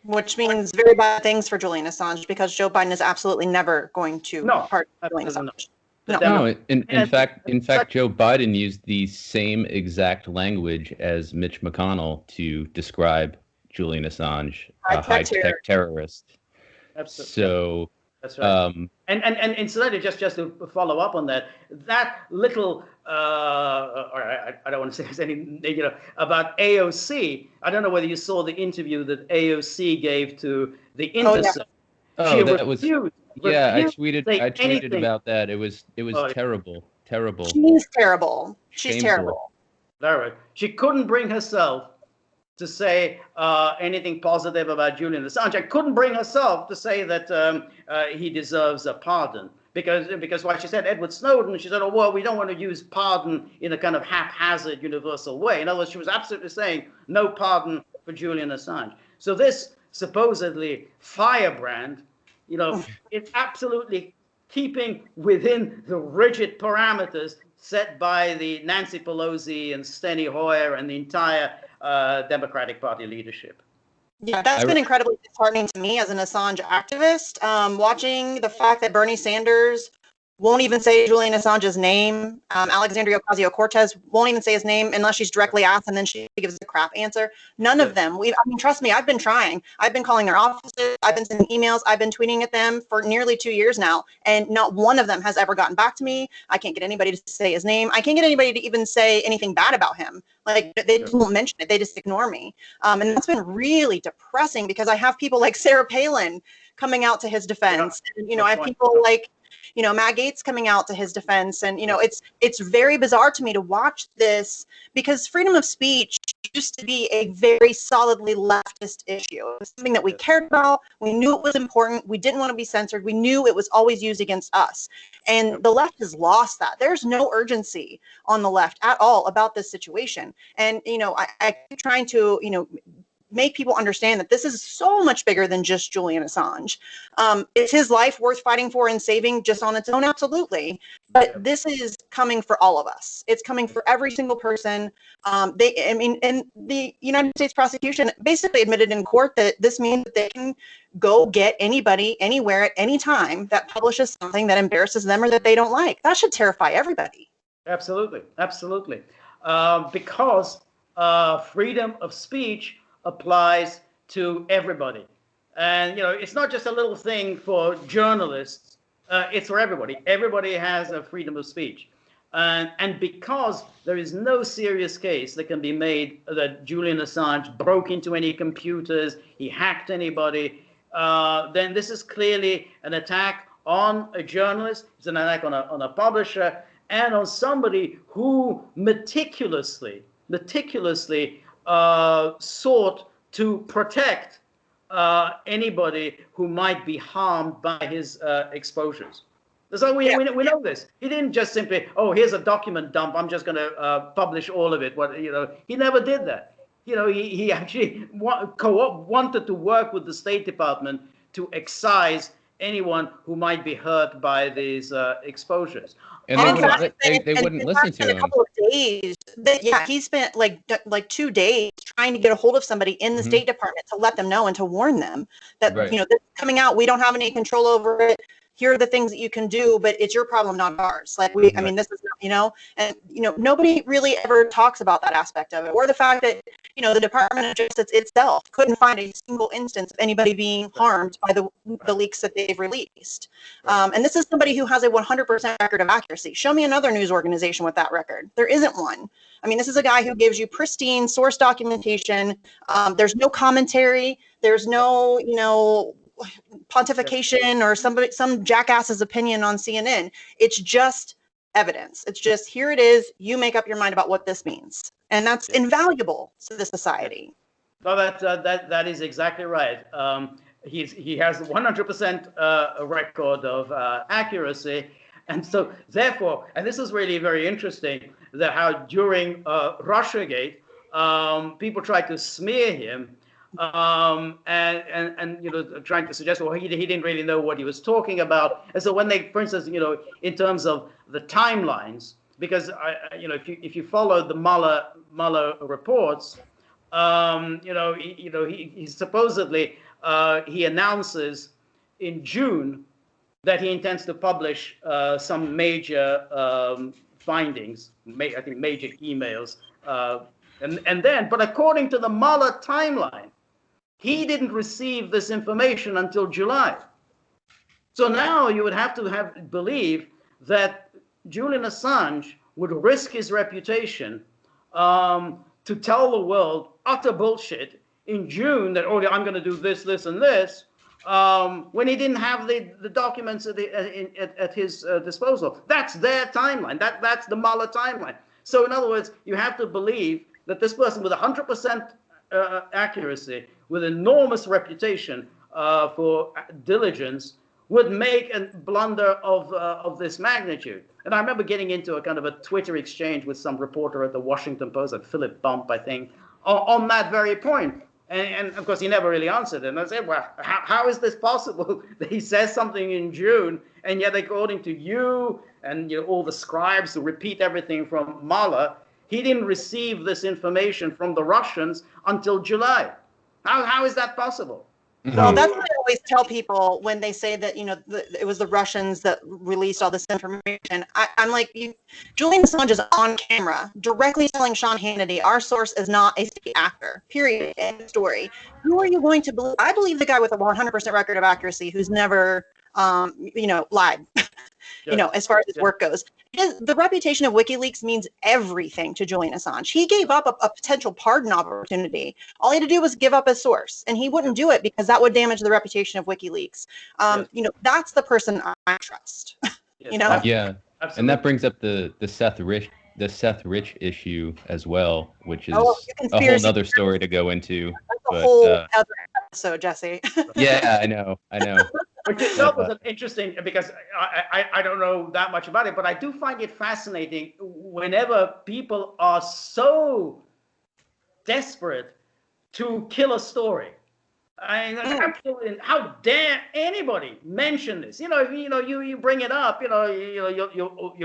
Which means very bad things for Julian Assange, because Joe Biden is absolutely never going to pardon Julian Assange. No, in fact, Joe Biden used the same exact language as Mitch McConnell to describe Julian Assange, a high-tech terrorist. Absolutely. So that's right. And incidentally, just to follow up on that little, I don't want to say there's any, about AOC. I don't know whether you saw the interview that AOC gave to The Intercept. I tweeted about that. It was terrible. She's terrible. She's terrible. All right. She couldn't bring herself to say anything positive about Julian Assange. I couldn't bring herself to say that he deserves a pardon. Because like she said, Edward Snowden, she said, oh, well, we don't want to use pardon in a kind of haphazard, universal way. In other words, she was absolutely saying no pardon for Julian Assange. So this supposedly firebrand, it's absolutely keeping within the rigid parameters set by the Nancy Pelosi and Steny Hoyer and the entire Democratic Party leadership. Yeah, that's been incredibly disheartening to me as an Assange activist. Watching the fact that Bernie Sanders won't even say Julian Assange's name. Alexandria Ocasio-Cortez won't even say his name unless she's directly asked, and then she gives a crap answer. None of them. I mean, trust me, I've been trying. I've been calling their offices. I've been sending emails. I've been tweeting at them for nearly 2 years now, and not one of them has ever gotten back to me. I can't get anybody to say his name. I can't get anybody to even say anything bad about him. Like, they just won't mention it. They just ignore me. And that's been really depressing because I have people like Sarah Palin coming out to his defense. And, I have people like, Matt Gaetz coming out to his defense. And, it's very bizarre to me to watch this because freedom of speech used to be a very solidly leftist issue. It was something that we cared about. We knew it was important. We didn't want to be censored. We knew it was always used against us. And the left has lost that. There's no urgency on the left at all about this situation. And, I keep trying to, make people understand that this is so much bigger than just Julian Assange. Is his life worth fighting for and saving just on its own? Absolutely. But this is coming for all of us. It's coming for every single person. And the United States prosecution basically admitted in court that this means that they can go get anybody, anywhere, at any time that publishes something that embarrasses them or that they don't like. That should terrify everybody. Absolutely. Absolutely. Because freedom of speech applies to everybody. And, it's not just a little thing for journalists. It's for everybody. Everybody has a freedom of speech. And because there is no serious case that can be made that Julian Assange broke into any computers, he hacked anybody, then this is clearly an attack on a journalist, it's an attack on a publisher, and on somebody who meticulously sought to protect anybody who might be harmed by his exposures. So we know this. He didn't just simply, here's a document dump, I'm just going to publish all of it. He never did that. He actually wanted to work with the State Department to excise anyone who might be hurt by these exposures. And they wouldn't listen to him. A couple of days. He spent like 2 days trying to get a hold of somebody in the State Department to let them know and to warn them that, this is coming out. We don't have any control over it. Here are the things that you can do, but it's your problem, not ours. This is, and, nobody really ever talks about that aspect of it, or the fact that, the Department of Justice itself couldn't find a single instance of anybody being harmed by the leaks that they've released. And this is somebody who has a 100% record of accuracy. Show me another news organization with that record. There isn't one. I mean, this is a guy who gives you pristine source documentation. There's no commentary. There's no, pontification or some jackass's opinion on CNN. It's just evidence. It's just, here it is. You make up your mind about what this means, and that's invaluable to the society. No, that is exactly right. He has 100% record of accuracy, and so therefore, and this is really very interesting, that how during RussiaGate, people tried to smear him. And trying to suggest, he didn't really know what he was talking about. And so when they, for instance, in terms of the timelines, because if you follow the Mueller reports, he supposedly he announces in June that he intends to publish some major findings, I think major emails, and then, but according to the Mueller timeline, he didn't receive this information until July. So now you would have to believe that Julian Assange would risk his reputation to tell the world utter bullshit in June that, I'm going to do this, this, and this, when he didn't have the documents at his disposal. That's their timeline. That's the Mueller timeline. So in other words, you have to believe that this person with 100% accuracy, with enormous reputation for diligence, would make a blunder of this magnitude. And I remember getting into a kind of a Twitter exchange with some reporter at the Washington Post, like Philip Bump, I think, on that very point. And of course, he never really answered it. And I said, well, how is this possible that he says something in June, and yet according to you and all the scribes who repeat everything from Mueller, he didn't receive this information from the Russians until July? How is that possible? Well, that's what I always tell people when they say that, it was the Russians that released all this information. I'm like, Julian Assange is on camera directly telling Sean Hannity, our source is not a state actor, period, end of story. Who are you going to believe? I believe the guy with a 100% record of accuracy who's never, lied. As far as his work goes. The reputation of WikiLeaks means everything to Julian Assange. He gave up a potential pardon opportunity. All he had to do was give up his source, and he wouldn't do it because that would damage the reputation of WikiLeaks. That's the person I trust. Yeah, absolutely. And that brings up the Seth Rich issue as well, which is a whole other story to go into. That's a whole other episode, Jesse. Yeah, I know. Which itself was interesting because I don't know that much about it, but I do find it fascinating whenever people are so desperate to kill a story. Absolutely, how dare anybody mention this? You bring it up. You're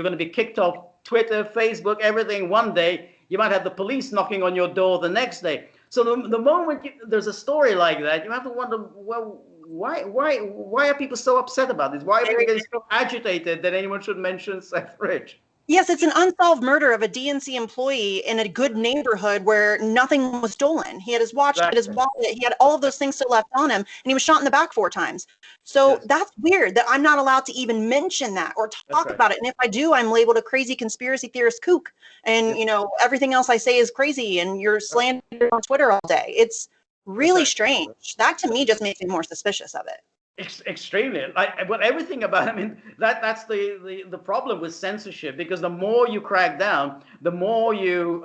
going to be kicked off Twitter, Facebook, everything one day. You might have the police knocking on your door the next day. So the moment there's a story like that, you have to wonder, well, why are people so upset about this? Why are people getting so agitated that anyone should mention Seth Rich? Yes, it's an unsolved murder of a DNC employee in a good neighborhood where nothing was stolen. He had his watch, he had his wallet, he had all of those things still left on him, and he was shot in the back 4 times. So that's weird that I'm not allowed to even mention that or talk about it. And if I do, I'm labeled a crazy conspiracy theorist kook. And, everything else I say is crazy, and you're slandering on Twitter all day. It's really strange. That to me just makes me more suspicious of it. Extremely. But everything about, that's the problem with censorship, because the more you crack down, the more you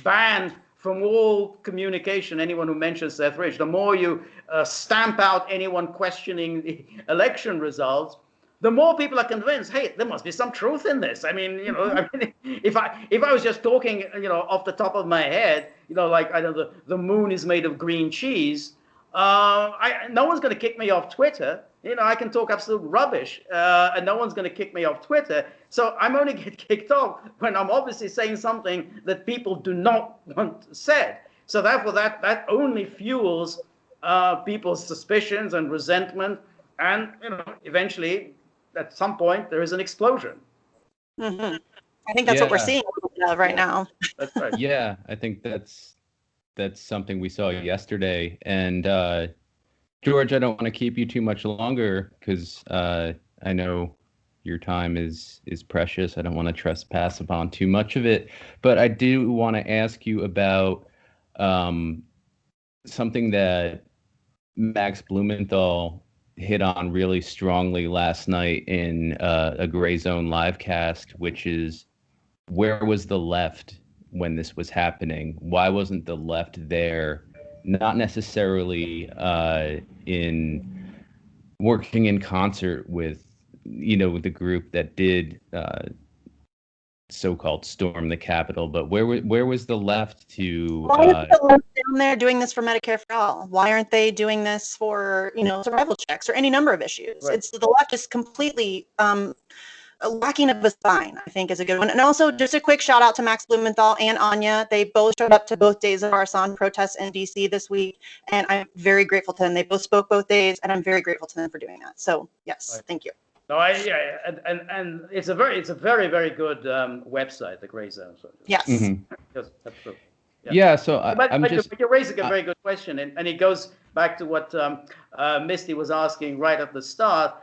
ban from all communication anyone who mentions Seth Rich, the more you stamp out anyone questioning the election results, the more people are convinced, hey, there must be some truth in this. If I was just talking, off the top of my head, the moon is made of green cheese, no one's going to kick me off Twitter. I can talk absolute rubbish, and no one's going to kick me off Twitter. So I'm only get kicked off when I'm obviously saying something that people do not want said. So therefore, that only fuels people's suspicions and resentment, and eventually, at some point, there is an explosion. Mm-hmm. I think that's what we're seeing right now. That's right. Yeah, I think that's something we saw yesterday. And George, I don't want to keep you too much longer because I know your time is precious. I don't want to trespass upon too much of it. But I do want to ask you about something that Max Blumenthal hit on really strongly last night in a Gray Zone livecast, which is, where was the left when this was happening? Why wasn't the left there? Not necessarily in working in concert with, the group that did so-called storm the Capitol, but where was the left to? Why is the left down there doing this for Medicare for all? Why aren't they doing this for survival checks or any number of issues? Right. It's the left is completely lacking of a spine, I think, is a good one. And also, just a quick shout out to Max Blumenthal and Anya. They both showed up to both days of our Assange protests in DC this week, and I'm very grateful to them. They both spoke both days, and I'm very grateful to them for doing that. So yes, Thank you. No, and it's a very very good website, the Gray Zone. So yes. Mm-hmm. Yeah. So but you're raising a very good question, and it goes back to what Misty was asking right at the start.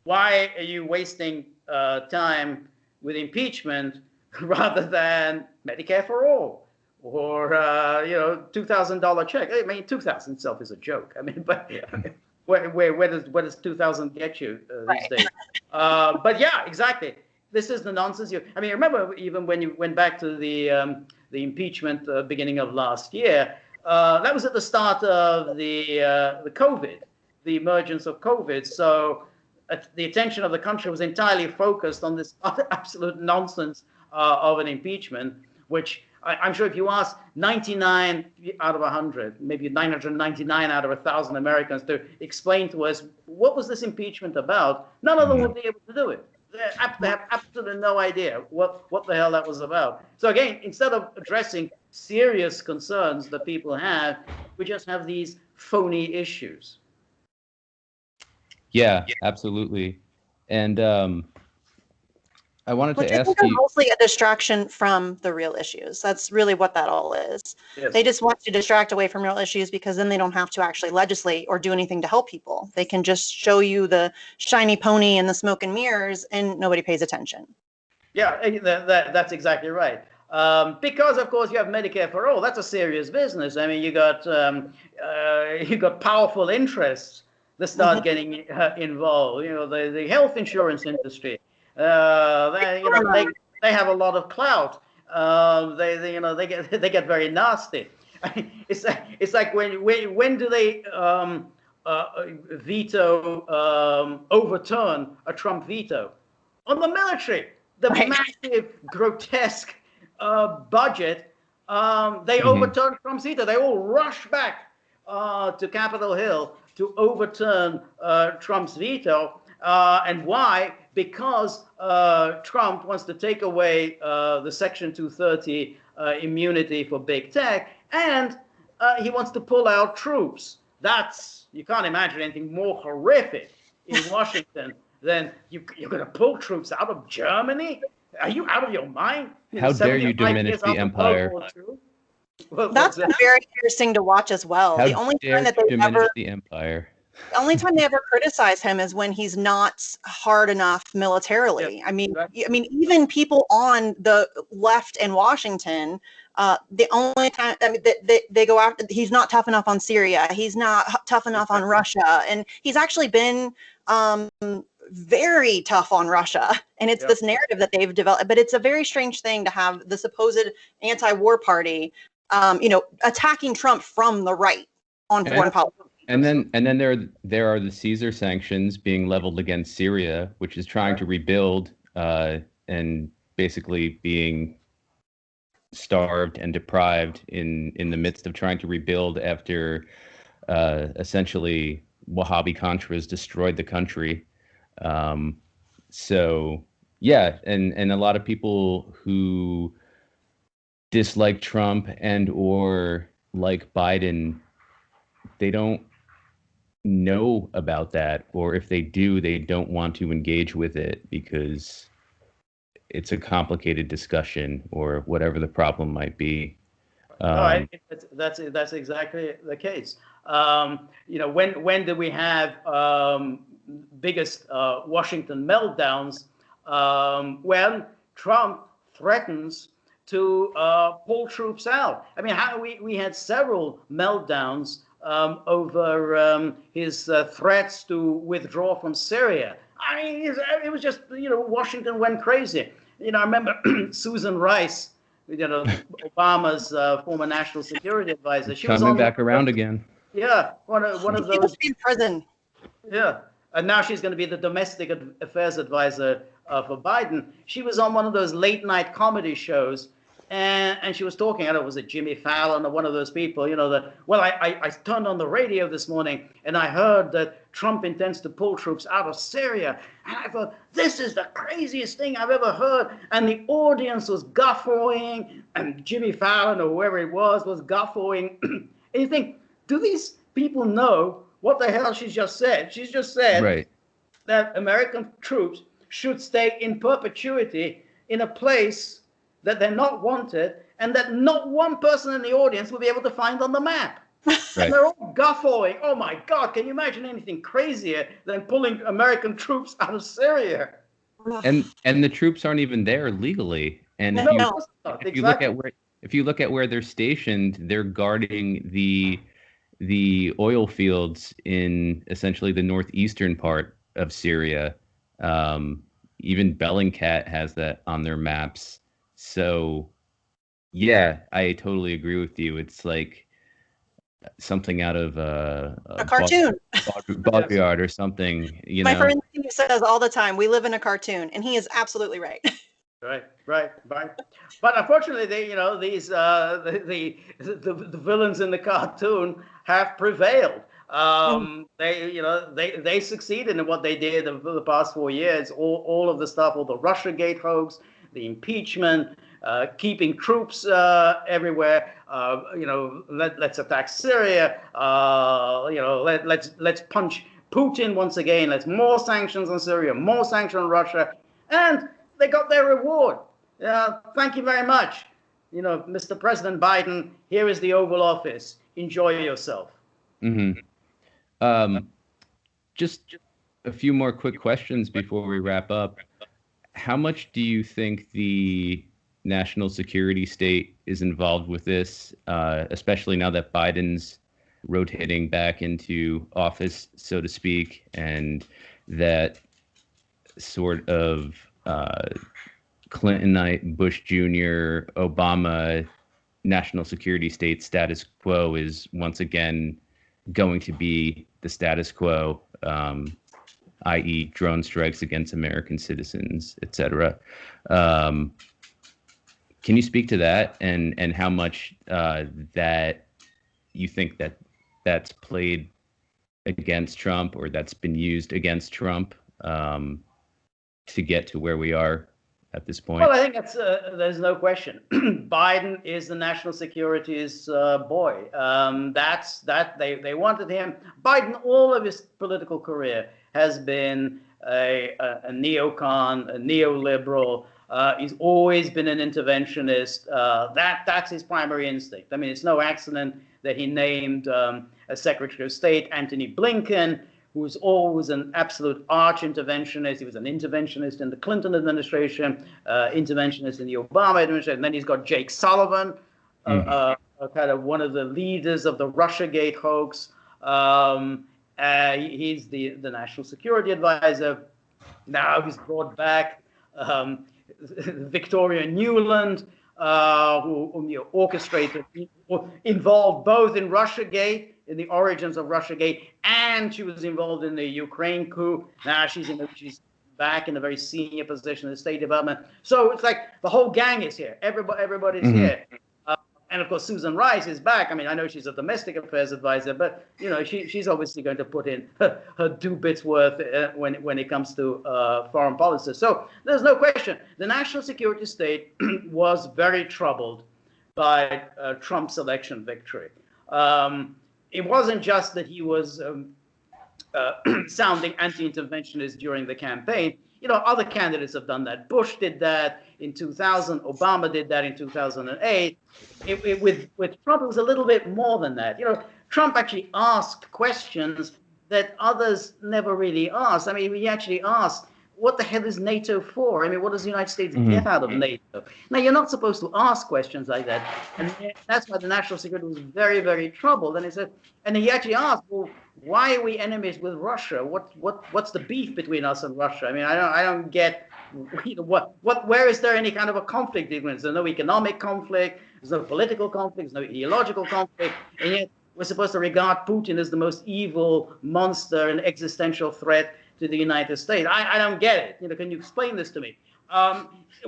Why are you wasting time with impeachment rather than Medicare for all or $2,000 check? I mean, $2,000 itself is a joke. I mean, but. Where does 2,000 get you these days? But yeah, exactly. This is the nonsense. Remember even when you went back to the impeachment beginning of last year, that was at the start of the COVID, the emergence of COVID. So the attention of the country was entirely focused on this absolute nonsense of an impeachment, which I'm sure if you ask 99 out of 100, maybe 999 out of 1,000 Americans to explain to us what was this impeachment about, none of them would be able to do it. They have absolutely no idea what the hell that was about. So again, instead of addressing serious concerns that people have, we just have these phony issues. Yeah, absolutely. And I wanted Which to I ask think are you. mostly a distraction from the real issues. That's really what that all is. Yes. They just want to distract away from real issues because then they don't have to actually legislate or do anything to help people. They can just show you the shiny pony and the smoke and mirrors, and nobody pays attention. Yeah, that's exactly right. Because of course you have Medicare for all. That's a serious business. I mean, you got powerful interests that start getting involved. You know, the health insurance industry. They have a lot of clout. They get very nasty. It's like when do they overturn a Trump veto? On the military, the massive, grotesque budget, they overturned Trump's veto. They all rush back to Capitol Hill to overturn Trump's veto. And why? Because Trump wants to take away the Section 230 immunity for big tech, and he wants to pull out troops. You can't imagine anything more horrific in Washington than you're going to pull troops out of Germany? Are you out of your mind? How dare you diminish the empire? That's very interesting to watch as well. How the only dare time that you they diminish ever, the empire? the only time they ever criticize him is when he's not hard enough militarily. Yeah, I mean, right. even people on the left in Washington, the only time they go after, he's not tough enough on Syria. He's not tough enough on Russia, and he's actually been very tough on Russia. And it's this narrative that they've developed. But it's a very strange thing to have the supposed anti-war party, attacking Trump from the right on foreign policy. And then there are the Caesar sanctions being leveled against Syria, which is trying to rebuild and basically being starved and deprived in the midst of trying to rebuild after essentially Wahhabi Contras destroyed the country. So yeah, and a lot of people who dislike Trump and or like Biden, they don't know about that, or if they do, they don't want to engage with it because it's a complicated discussion or whatever the problem might be. That's exactly the case. When did we have biggest Washington meltdowns? When Trump threatens to pull troops out. I mean, we had several meltdowns over his threats to withdraw from Syria. I mean, it was just, Washington went crazy. I remember Susan Rice, Obama's former national security advisor. She was coming back around again. Yeah, one of those. She was in prison. Yeah, and now she's going to be the domestic affairs advisor for Biden. She was on one of those late night comedy shows, and she was talking. I don't know, was it Jimmy Fallon or one of those people? I turned on the radio this morning and I heard that Trump intends to pull troops out of Syria, and I thought, this is the craziest thing I've ever heard. And the audience was guffawing, and Jimmy Fallon or whoever it was guffawing. And you think, do these people know what the hell she's just said? She's just said that American troops should stay in perpetuity in a place that they're not wanted and that not one person in the audience will be able to find on the map. And they're all guffawing. Oh my God, can you imagine anything crazier than pulling American troops out of Syria? And the troops aren't even there legally. And if you look at where they're stationed, they're guarding the oil fields in essentially the northeastern part of Syria. Even Bellingcat has that on their maps. So, yeah, I totally agree with you. It's like something out of a cartoon, Baudrillard or something. My friend says all the time, "We live in a cartoon," and he is absolutely right. Right. But unfortunately, the villains in the cartoon have prevailed. They succeeded in what they did over the past 4 years. All of the stuff, all the RussiaGate hoax, the impeachment, keeping troops everywhere. Let's attack Syria. Let's punch Putin once again. Let's more sanctions on Syria, more sanctions on Russia, and they got their reward. Thank you very much. Mr. President Biden, here is the Oval Office. Enjoy yourself. Mm-hmm. Just a few more quick questions before we wrap up. How much do you think the national security state is involved with this, especially now that Biden's rotating back into office, so to speak, and that sort of Clintonite, Bush Jr., Obama national security state status quo is once again going to be the status quo, i.e. drone strikes against American citizens, etc. Can you speak to that and how much that you think that's played against Trump or that's been used against Trump to get to where we are at this point? Well, I think there's no question. Biden is the national security's boy. They wanted him. Biden, all of his political career, has been a neocon, a neoliberal. He's always been an interventionist. That's his primary instinct. I mean, it's no accident that he named as Secretary of State Antony Blinken, who was always an absolute arch interventionist. He was an interventionist in the Clinton administration, interventionist in the Obama administration. And then he's got Jake Sullivan, kind of one of the leaders of the RussiaGate hoax. He's the national security advisor. Now he's brought back Victoria Nuland, who orchestrated, involved both in RussiaGate, in the origins of RussiaGate, and she was involved in the Ukraine coup. Now she's back in a very senior position in the State Department. So it's like the whole gang is here. Everybody's here. And of course, Susan Rice is back. I mean, I know she's a domestic affairs advisor, but she's obviously going to put in her due bit's worth when it comes to foreign policy. So there's no question. The national security state was very troubled by Trump's election victory. It wasn't just that he was sounding anti-interventionist during the campaign. Other candidates have done that. Bush did that in 2000. Obama did that in 2008. With Trump, it was a little bit more than that. Trump actually asked questions that others never really asked. I mean, he actually asked, what the hell is NATO for? I mean, what does the United States get out of NATO? Now, you're not supposed to ask questions like that. And that's why the national security was very, very troubled. And he said, and he actually asked, well, why are we enemies with Russia? What's the beef between us and Russia? I mean, I don't get, where is there any kind of a conflict? There's no economic conflict. There's no political conflict. There's no ideological conflict. And yet we're supposed to regard Putin as the most evil monster and existential threat to the United States. I don't get it. Can you explain this to me?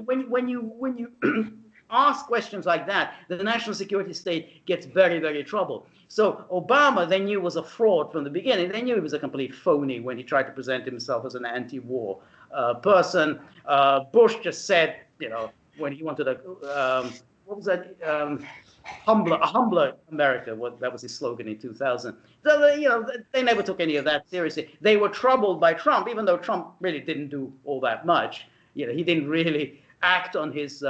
When you ask questions like that, the national security state gets very, very troubled. So Obama, they knew, was a fraud from the beginning. They knew he was a complete phony when he tried to present himself as an anti-war person. Bush just said, when he wanted what was that? A humbler America. That was his slogan in 2000. So they never took any of that seriously. They were troubled by Trump, even though Trump really didn't do all that much. He didn't really act on his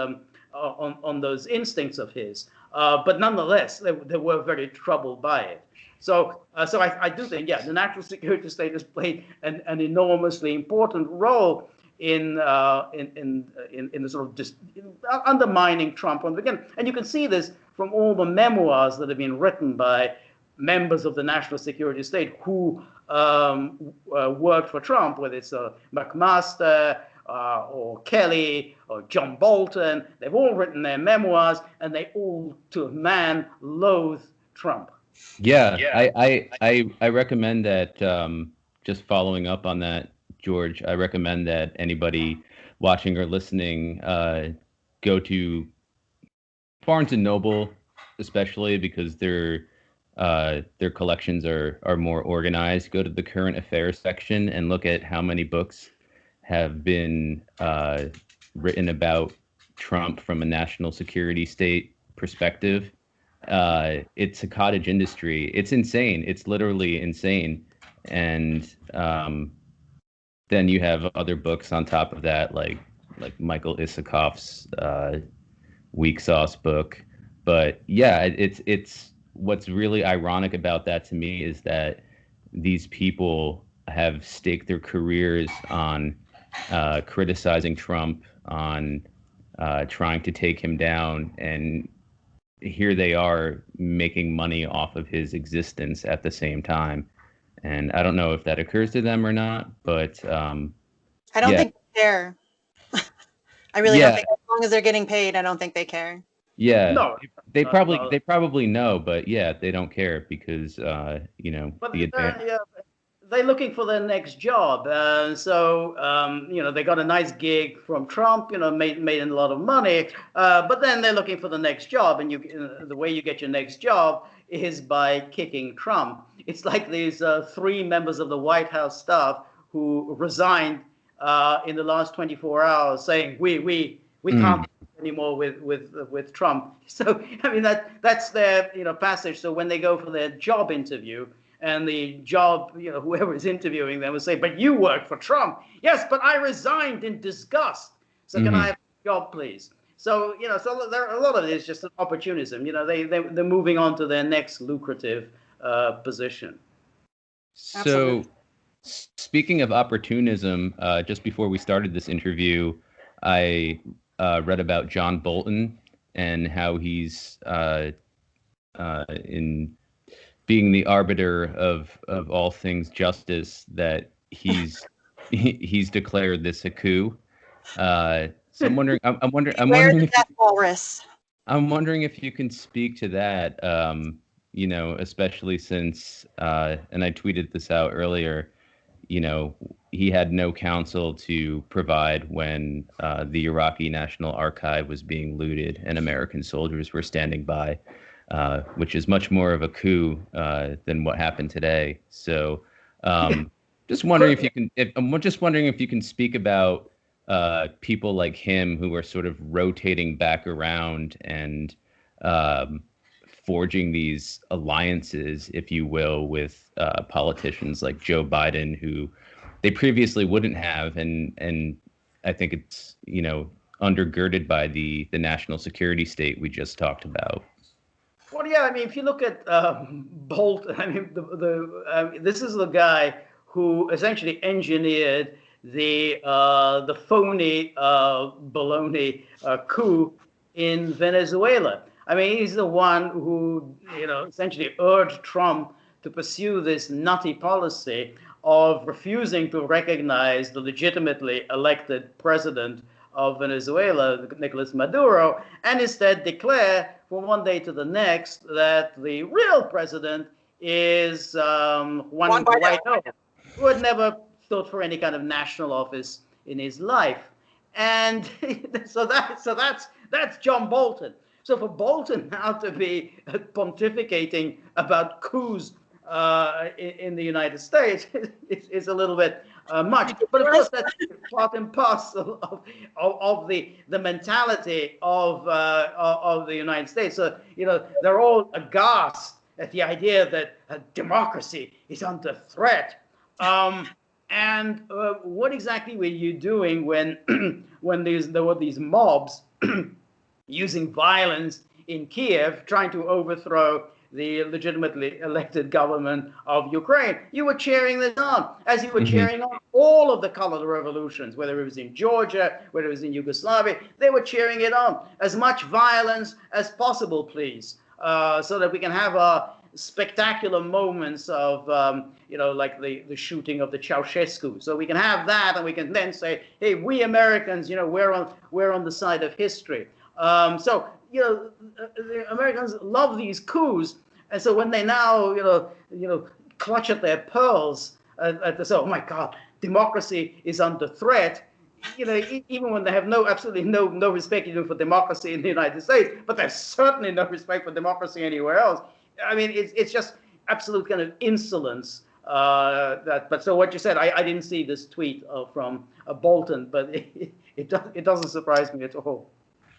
on those instincts of his. But nonetheless, they were very troubled by it. So I do think, the national security state has played an enormously important role in the sort of just undermining Trump from the beginning. And you can see this from all the memoirs that have been written by members of the national security state who worked for Trump, whether it's McMaster or Kelly or John Bolton. They've all written their memoirs, and they all, to a man, loathe Trump. Yeah. I recommend that, just following up on that, George, I recommend that anybody watching or listening go to Barnes & Noble, especially because they're their collections are more organized. Go to the current affairs section and look at how many books have been written about Trump from a national security state perspective. It's a cottage industry. It's insane. It's literally insane. And then you have other books on top of that, like Michael Isikoff's Weak Sauce book. But yeah, it's what's really ironic about that to me is that these people have staked their careers on criticizing Trump, on trying to take him down, and here they are making money off of his existence at the same time. And I don't know if that occurs to them or not, but I don't think they care. I really don't think, as long as they're getting paid, I don't think they care. Yeah, No, they probably know, but yeah, they don't care because but they're looking for their next job. They got a nice gig from Trump, made a lot of money, but then they're looking for the next job, and the way you get your next job is by kicking Trump. It's like these 3 members of the White House staff who resigned in the last 24 hours, saying we can't anymore with Trump. So I mean that's their passage. So when they go for their job interview, and the job, whoever is interviewing them will say, "But you work for Trump." "Yes, but I resigned in disgust. So can I have a job, please?" So so there a lot of it is just an opportunism. They're moving on to their next lucrative position. So, Absolutely. Speaking of opportunism, just before we started this interview, I read about John Bolton and how he's in being the arbiter of all things justice, that he's declared this a coup. So I'm wondering if you can speak to that. Especially since, and I tweeted this out earlier, he had no counsel to provide when the Iraqi National Archive was being looted and American soldiers were standing by, which is much more of a coup than what happened today. So, just wondering if you can speak about people like him who are sort of rotating back around and forging these alliances, if you will, with politicians like Joe Biden, who they previously wouldn't have, and I think it's undergirded by the national security state we just talked about. Well, yeah, I mean, if you look at Bolt, I mean, this is the guy who essentially engineered the phony baloney coup in Venezuela. I mean, he's the one who, essentially urged Trump to pursue this nutty policy of refusing to recognize the legitimately elected president of Venezuela, Nicolas Maduro, and instead declare from one day to the next that the real president is Juan Guaido, who had never stood for any kind of national office in his life. And so that's John Bolton. So for Bolton now to be pontificating about coups in the United States is a little bit much. But of course, that's part and parcel of the mentality of the United States. So they're all aghast at the idea that democracy is under threat. And what exactly were you doing when there were these mobs using violence in Kiev, trying to overthrow the legitimately elected government of Ukraine? You were cheering this on, as you were cheering on all of the colored revolutions, whether it was in Georgia, whether it was in Yugoslavia. They were cheering it on. As much violence as possible, please, so that we can have spectacular moments of, like the shooting of the Ceausescu. So we can have that, and we can then say, hey, we Americans, we're on the side of history. The Americans love these coups, and so when they now, clutch at their pearls, say, oh my God, democracy is under threat. Even when they have absolutely no respect even for democracy in the United States, but there's certainly no respect for democracy anywhere else. I mean, it's just absolute kind of insolence. But so what you said, I didn't see this tweet from Bolton, but it doesn't surprise me at all.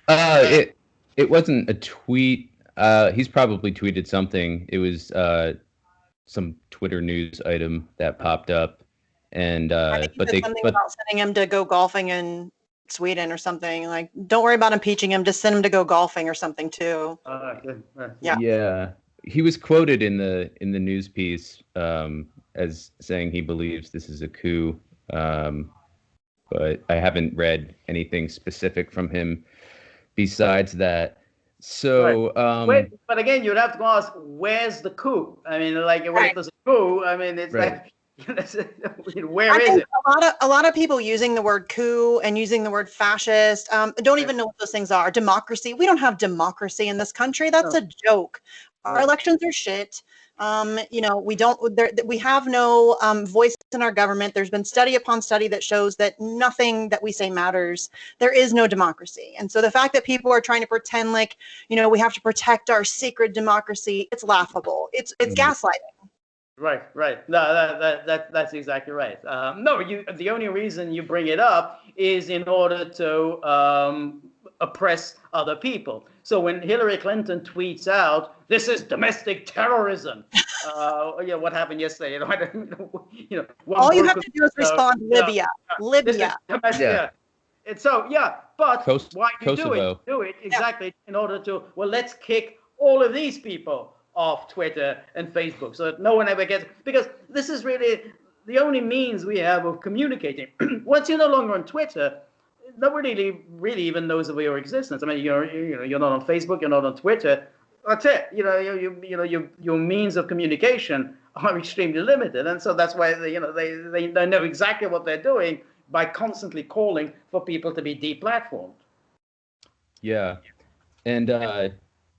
It wasn't a tweet. He's probably tweeted something. It was some Twitter news item that popped up, and I think he said something about sending him to go golfing in Sweden or something. Like, don't worry about impeaching him, just send him to go golfing or something too. Yeah. He was quoted in the news piece as saying he believes this is a coup, but I haven't read anything specific from him besides that. So, but again, you'd have to ask, where's the coup? I mean, like, if there's a coup, I mean, it's like, where is it? A lot of people using the word coup and using the word fascist don't even know what those things are. Democracy. We don't have democracy in this country. That's a joke. Our elections are shit. We have no voice in our government. There's been study upon study that shows that nothing that we say matters. There is no democracy. And so the fact that people are trying to pretend like, we have to protect our sacred democracy, it's laughable. It's gaslighting. Right. No, that's exactly right. The only reason you bring it up is in order to oppress other people. So when Hillary Clinton tweets out, "This is domestic terrorism," what happened yesterday? All you have to do is respond, Libya. And so, but why do you Kosovo. do it exactly in order to, let's kick all of these people off Twitter and Facebook so that no one ever gets, because this is really the only means we have of communicating. Once you're no longer on Twitter, nobody really even knows of your existence. I mean, you're not on Facebook, you're not on Twitter. That's it. Your means of communication are extremely limited, and so that's why they know exactly what they're doing by constantly calling for people to be deplatformed. Yeah, and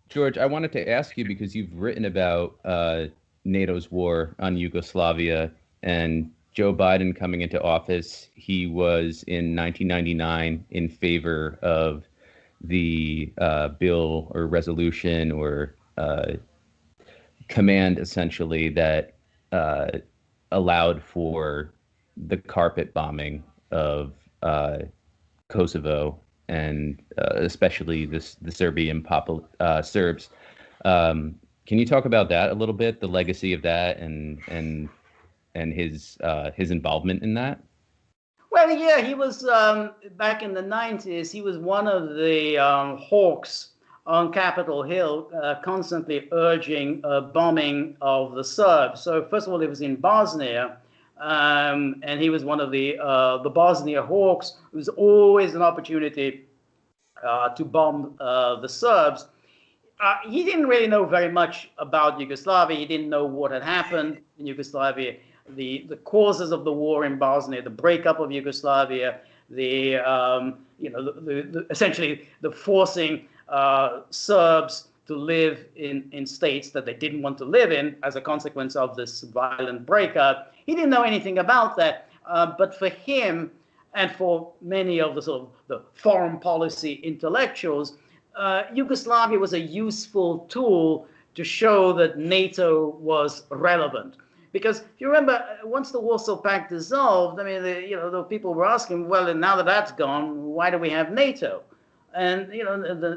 George, I wanted to ask you, because you've written about NATO's war on Yugoslavia and Joe Biden coming into office. He was in 1999 in favor of the bill or resolution or command, essentially, that allowed for the carpet bombing of Kosovo, and especially the Serbian Serbs. Can you talk about that a little bit, the legacy of that, and his involvement in that? Well, yeah, he was back in the 90s. He was one of the hawks on Capitol Hill, constantly urging bombing of the Serbs. So first of all, it was in Bosnia. And he was one of the Bosnia hawks. It was always an opportunity to bomb the Serbs. He didn't really know very much about Yugoslavia. He didn't know what had happened in Yugoslavia, the causes of the war in Bosnia, the breakup of Yugoslavia, essentially the forcing Serbs to live in states that they didn't want to live in as a consequence of this violent breakup. He didn't know anything about that, but for him and for many of the sort of the foreign policy intellectuals, Yugoslavia was a useful tool to show that NATO was relevant. Because if you remember, once the Warsaw Pact dissolved, I mean, the people were asking, well, now that that's gone, why do we have NATO? And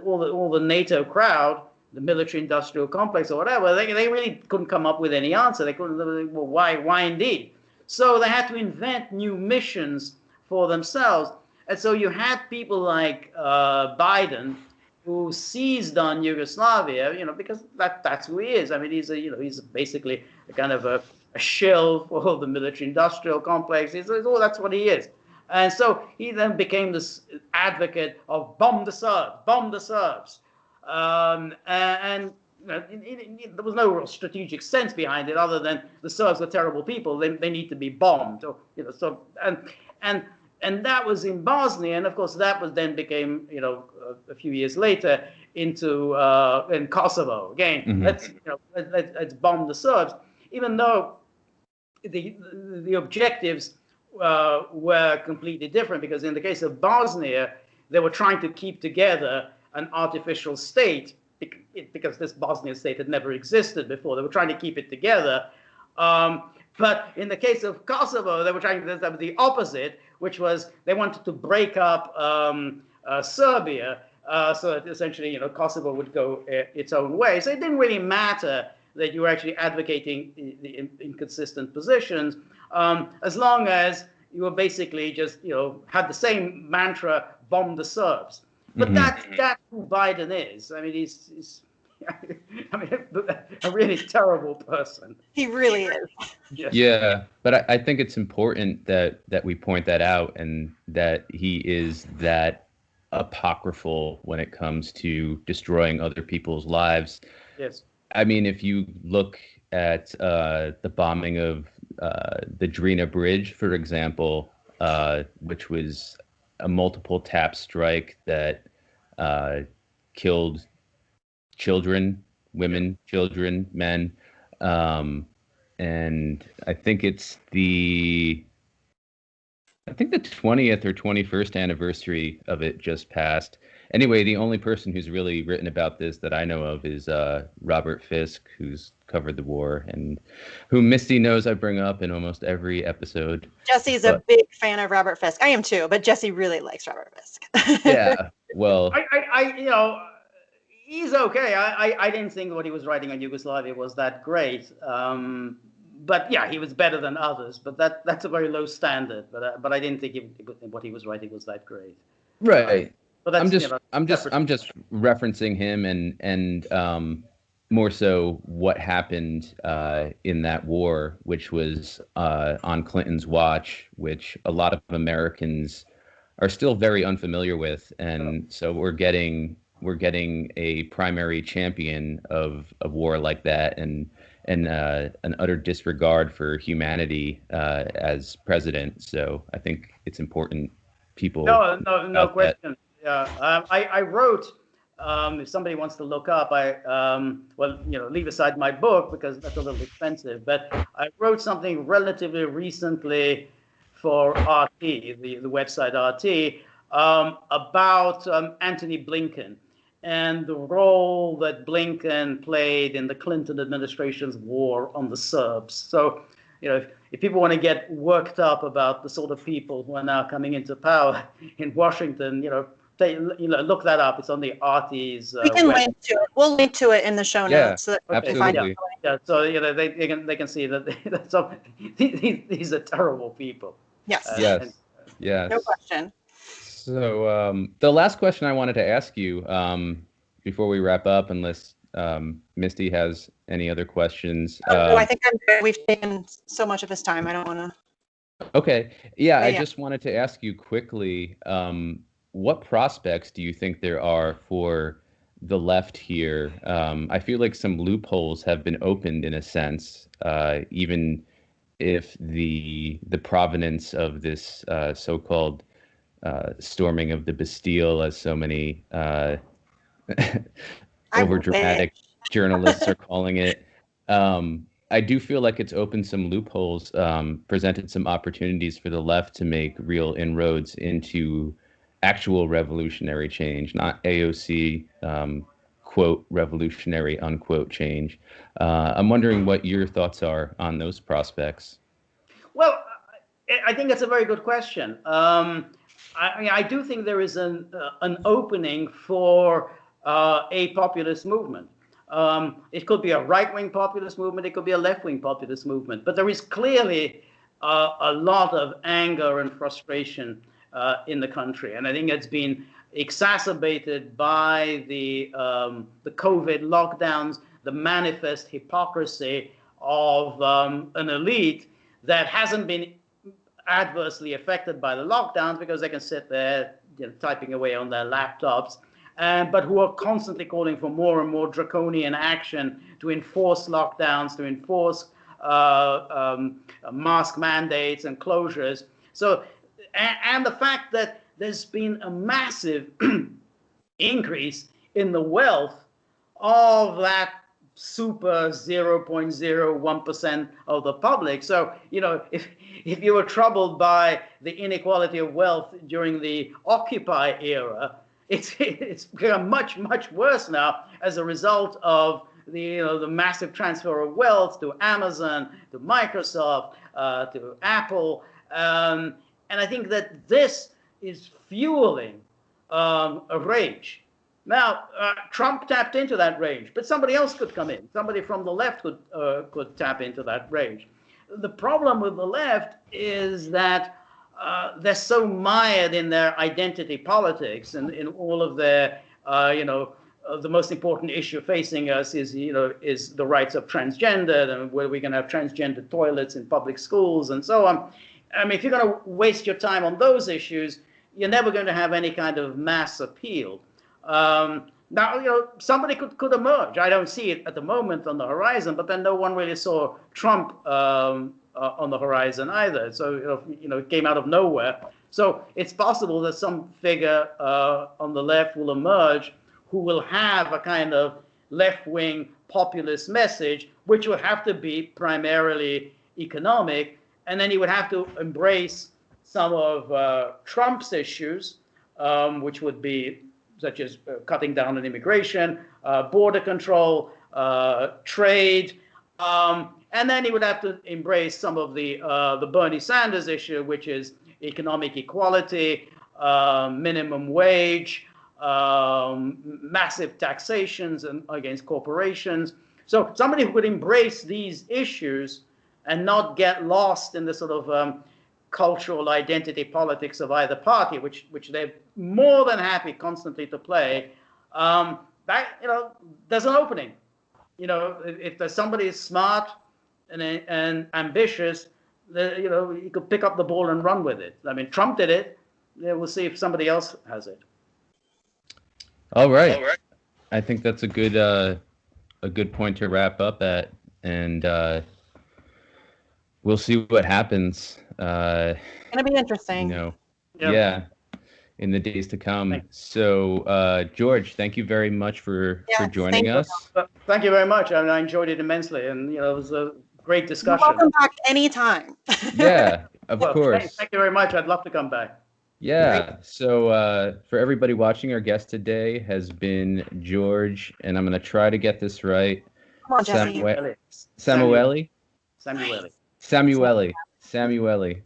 all the NATO crowd, the military-industrial complex or whatever, they really couldn't come up with any answer. They couldn't. Well, why indeed? So they had to invent new missions for themselves. And so you had people like Biden, who seized on Yugoslavia, because that's who he is. I mean, he's basically a kind of a shill for the military-industrial complex. That's what he is. And so he then became this advocate of bomb the Serbs. And there was no real strategic sense behind it, other than the Serbs are terrible people. They need to be bombed. And that was in Bosnia, and of course that was then became a few years later into in Kosovo again. Mm-hmm. Let's bomb the Serbs, even though the objectives were completely different. Because in the case of Bosnia, they were trying to keep together an artificial state because this Bosnian state had never existed before. They were trying to keep it together. But in the case of Kosovo, they were trying to do the opposite, which was they wanted to break up Serbia so that essentially, Kosovo would go its own way. So it didn't really matter that you were actually advocating the inconsistent positions, as long as you were basically just, had the same mantra, bomb the Serbs. But that's who Biden is. I mean, he's a really terrible person. He really is. Yes. Yeah, but I think it's important that we point that out, and that he is that apocryphal when it comes to destroying other people's lives. Yes. I mean, if you look at the bombing of the Drina Bridge, for example, which was a multiple tap strike that killed children, women, children, men. And I think the 20th or 21st anniversary of it just passed. Anyway, the only person who's really written about this that I know of is Robert Fisk, who's covered the war, and whom Misty knows I bring up in almost every episode. Jesse's a big fan of Robert Fisk. I am too, but Jesse really likes Robert Fisk. Yeah, well, he's okay. I didn't think what he was writing on Yugoslavia was that great. But yeah, he was better than others. But that's a very low standard. But I didn't think what he was writing was that great. Right. But that's, I'm just referencing him and more so what happened in that war, which was on Clinton's watch, which a lot of Americans are still very unfamiliar with, and so we're getting a primary champion of a war like that, and an utter disregard for humanity as president. So I think it's important people. No question. Yeah, I wrote. If somebody wants to look up, leave aside my book because that's a little expensive. But I wrote something relatively recently for RT, the website RT, about Antony Blinken and the role that Blinken played in the Clinton administration's war on the Serbs. So, if people want to get worked up about the sort of people who are now coming into power in Washington, look that up. It's on the RT's. We can link to it. We'll link to it in the show notes. So that absolutely. Yeah, so they can see that these are terrible people. Yes. Yes. Yes. No question. So the last question I wanted to ask you before we wrap up, unless Misty has any other questions. I think I'm good. We've taken so much of his time. I don't want to. Okay. Yeah, I just wanted to ask you quickly, what prospects do you think there are for the left here? I feel like some loopholes have been opened in a sense, even if the provenance of this so-called storming of the Bastille, as so many overdramatic journalists are calling it. I do feel like it's opened some loopholes, presented some opportunities for the left to make real inroads into actual revolutionary change, not AOC, quote, revolutionary, unquote, change. I'm wondering what your thoughts are on those prospects. Well, I think that's a very good question. I do think there is an opening for a populist movement. It could be a right-wing populist movement. It could be a left-wing populist movement. But there is clearly a lot of anger and frustration in the country, and I think it's been exacerbated by the COVID lockdowns, the manifest hypocrisy of an elite that hasn't been adversely affected by the lockdowns because they can sit there typing away on their laptops, but who are constantly calling for more and more draconian action to enforce lockdowns, to enforce mask mandates and closures. So, and the fact that there's been a massive increase in the wealth of that super 0.01% of the public. So, if you were troubled by the inequality of wealth during the Occupy era, it's become much, much worse now as a result of the massive transfer of wealth to Amazon, to Microsoft, to Apple, and I think that this is fueling a rage. Now, Trump tapped into that rage, but somebody else could come in. Somebody from the left could tap into that rage. The problem with the left is that they're so mired in their identity politics and in all of their, the most important issue facing us is the rights of transgender, and where we're going to have transgender toilets in public schools and so on. I mean, if you're going to waste your time on those issues, you're never going to have any kind of mass appeal. Now, somebody could emerge. I don't see it at the moment on the horizon, but then no one really saw Trump on the horizon either. So, it came out of nowhere. So it's possible that some figure on the left will emerge who will have a kind of left-wing populist message, which will have to be primarily economic. And then he would have to embrace some of Trump's issues, which would be such as cutting down on immigration, border control, trade, and then he would have to embrace some of the Bernie Sanders issue, which is economic equality, minimum wage, massive taxations against corporations. So somebody who could embrace these issues and not get lost in the sort of cultural identity politics of either party, which they're more than happy constantly to play. There's an opening. If there's somebody smart and ambitious, you could pick up the ball and run with it. I mean, Trump did it. We'll see if somebody else has it. All right. I think that's a good point to wrap up at, and we'll see what happens. It's gonna be interesting. Yeah, in the days to come. Thanks. So, George, thank you very much for joining us. Thank you very much. I enjoyed it immensely, and it was a great discussion. You're welcome back anytime. Yeah, of course. Thank you very much. I'd love to come back. Yeah. Great. So, for everybody watching, our guest today has been George, and I'm going to try to get this right. Come on, Jesse. Szamuely. Szamuely. Szamuely.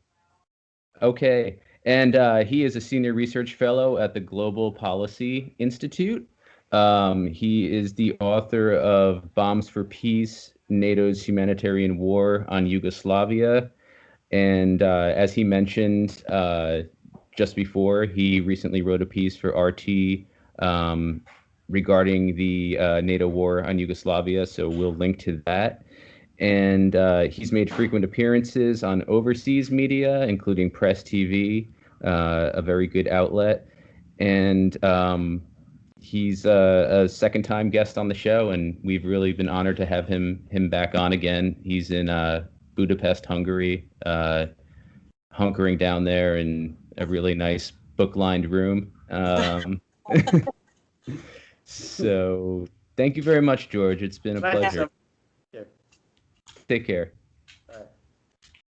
Okay. And he is a senior research fellow at the Global Policy Institute. He is the author of Bombs for Peace, NATO's Humanitarian War on Yugoslavia. And as he mentioned just before, he recently wrote a piece for RT regarding the NATO war on Yugoslavia. So we'll link to that. And he's made frequent appearances on overseas media, including Press TV, a very good outlet. And he's a second-time guest on the show, and we've really been honored to have him back on again. He's in Budapest, Hungary, hunkering down there in a really nice book-lined room. So thank you very much, George. It's been a pleasure. Take care.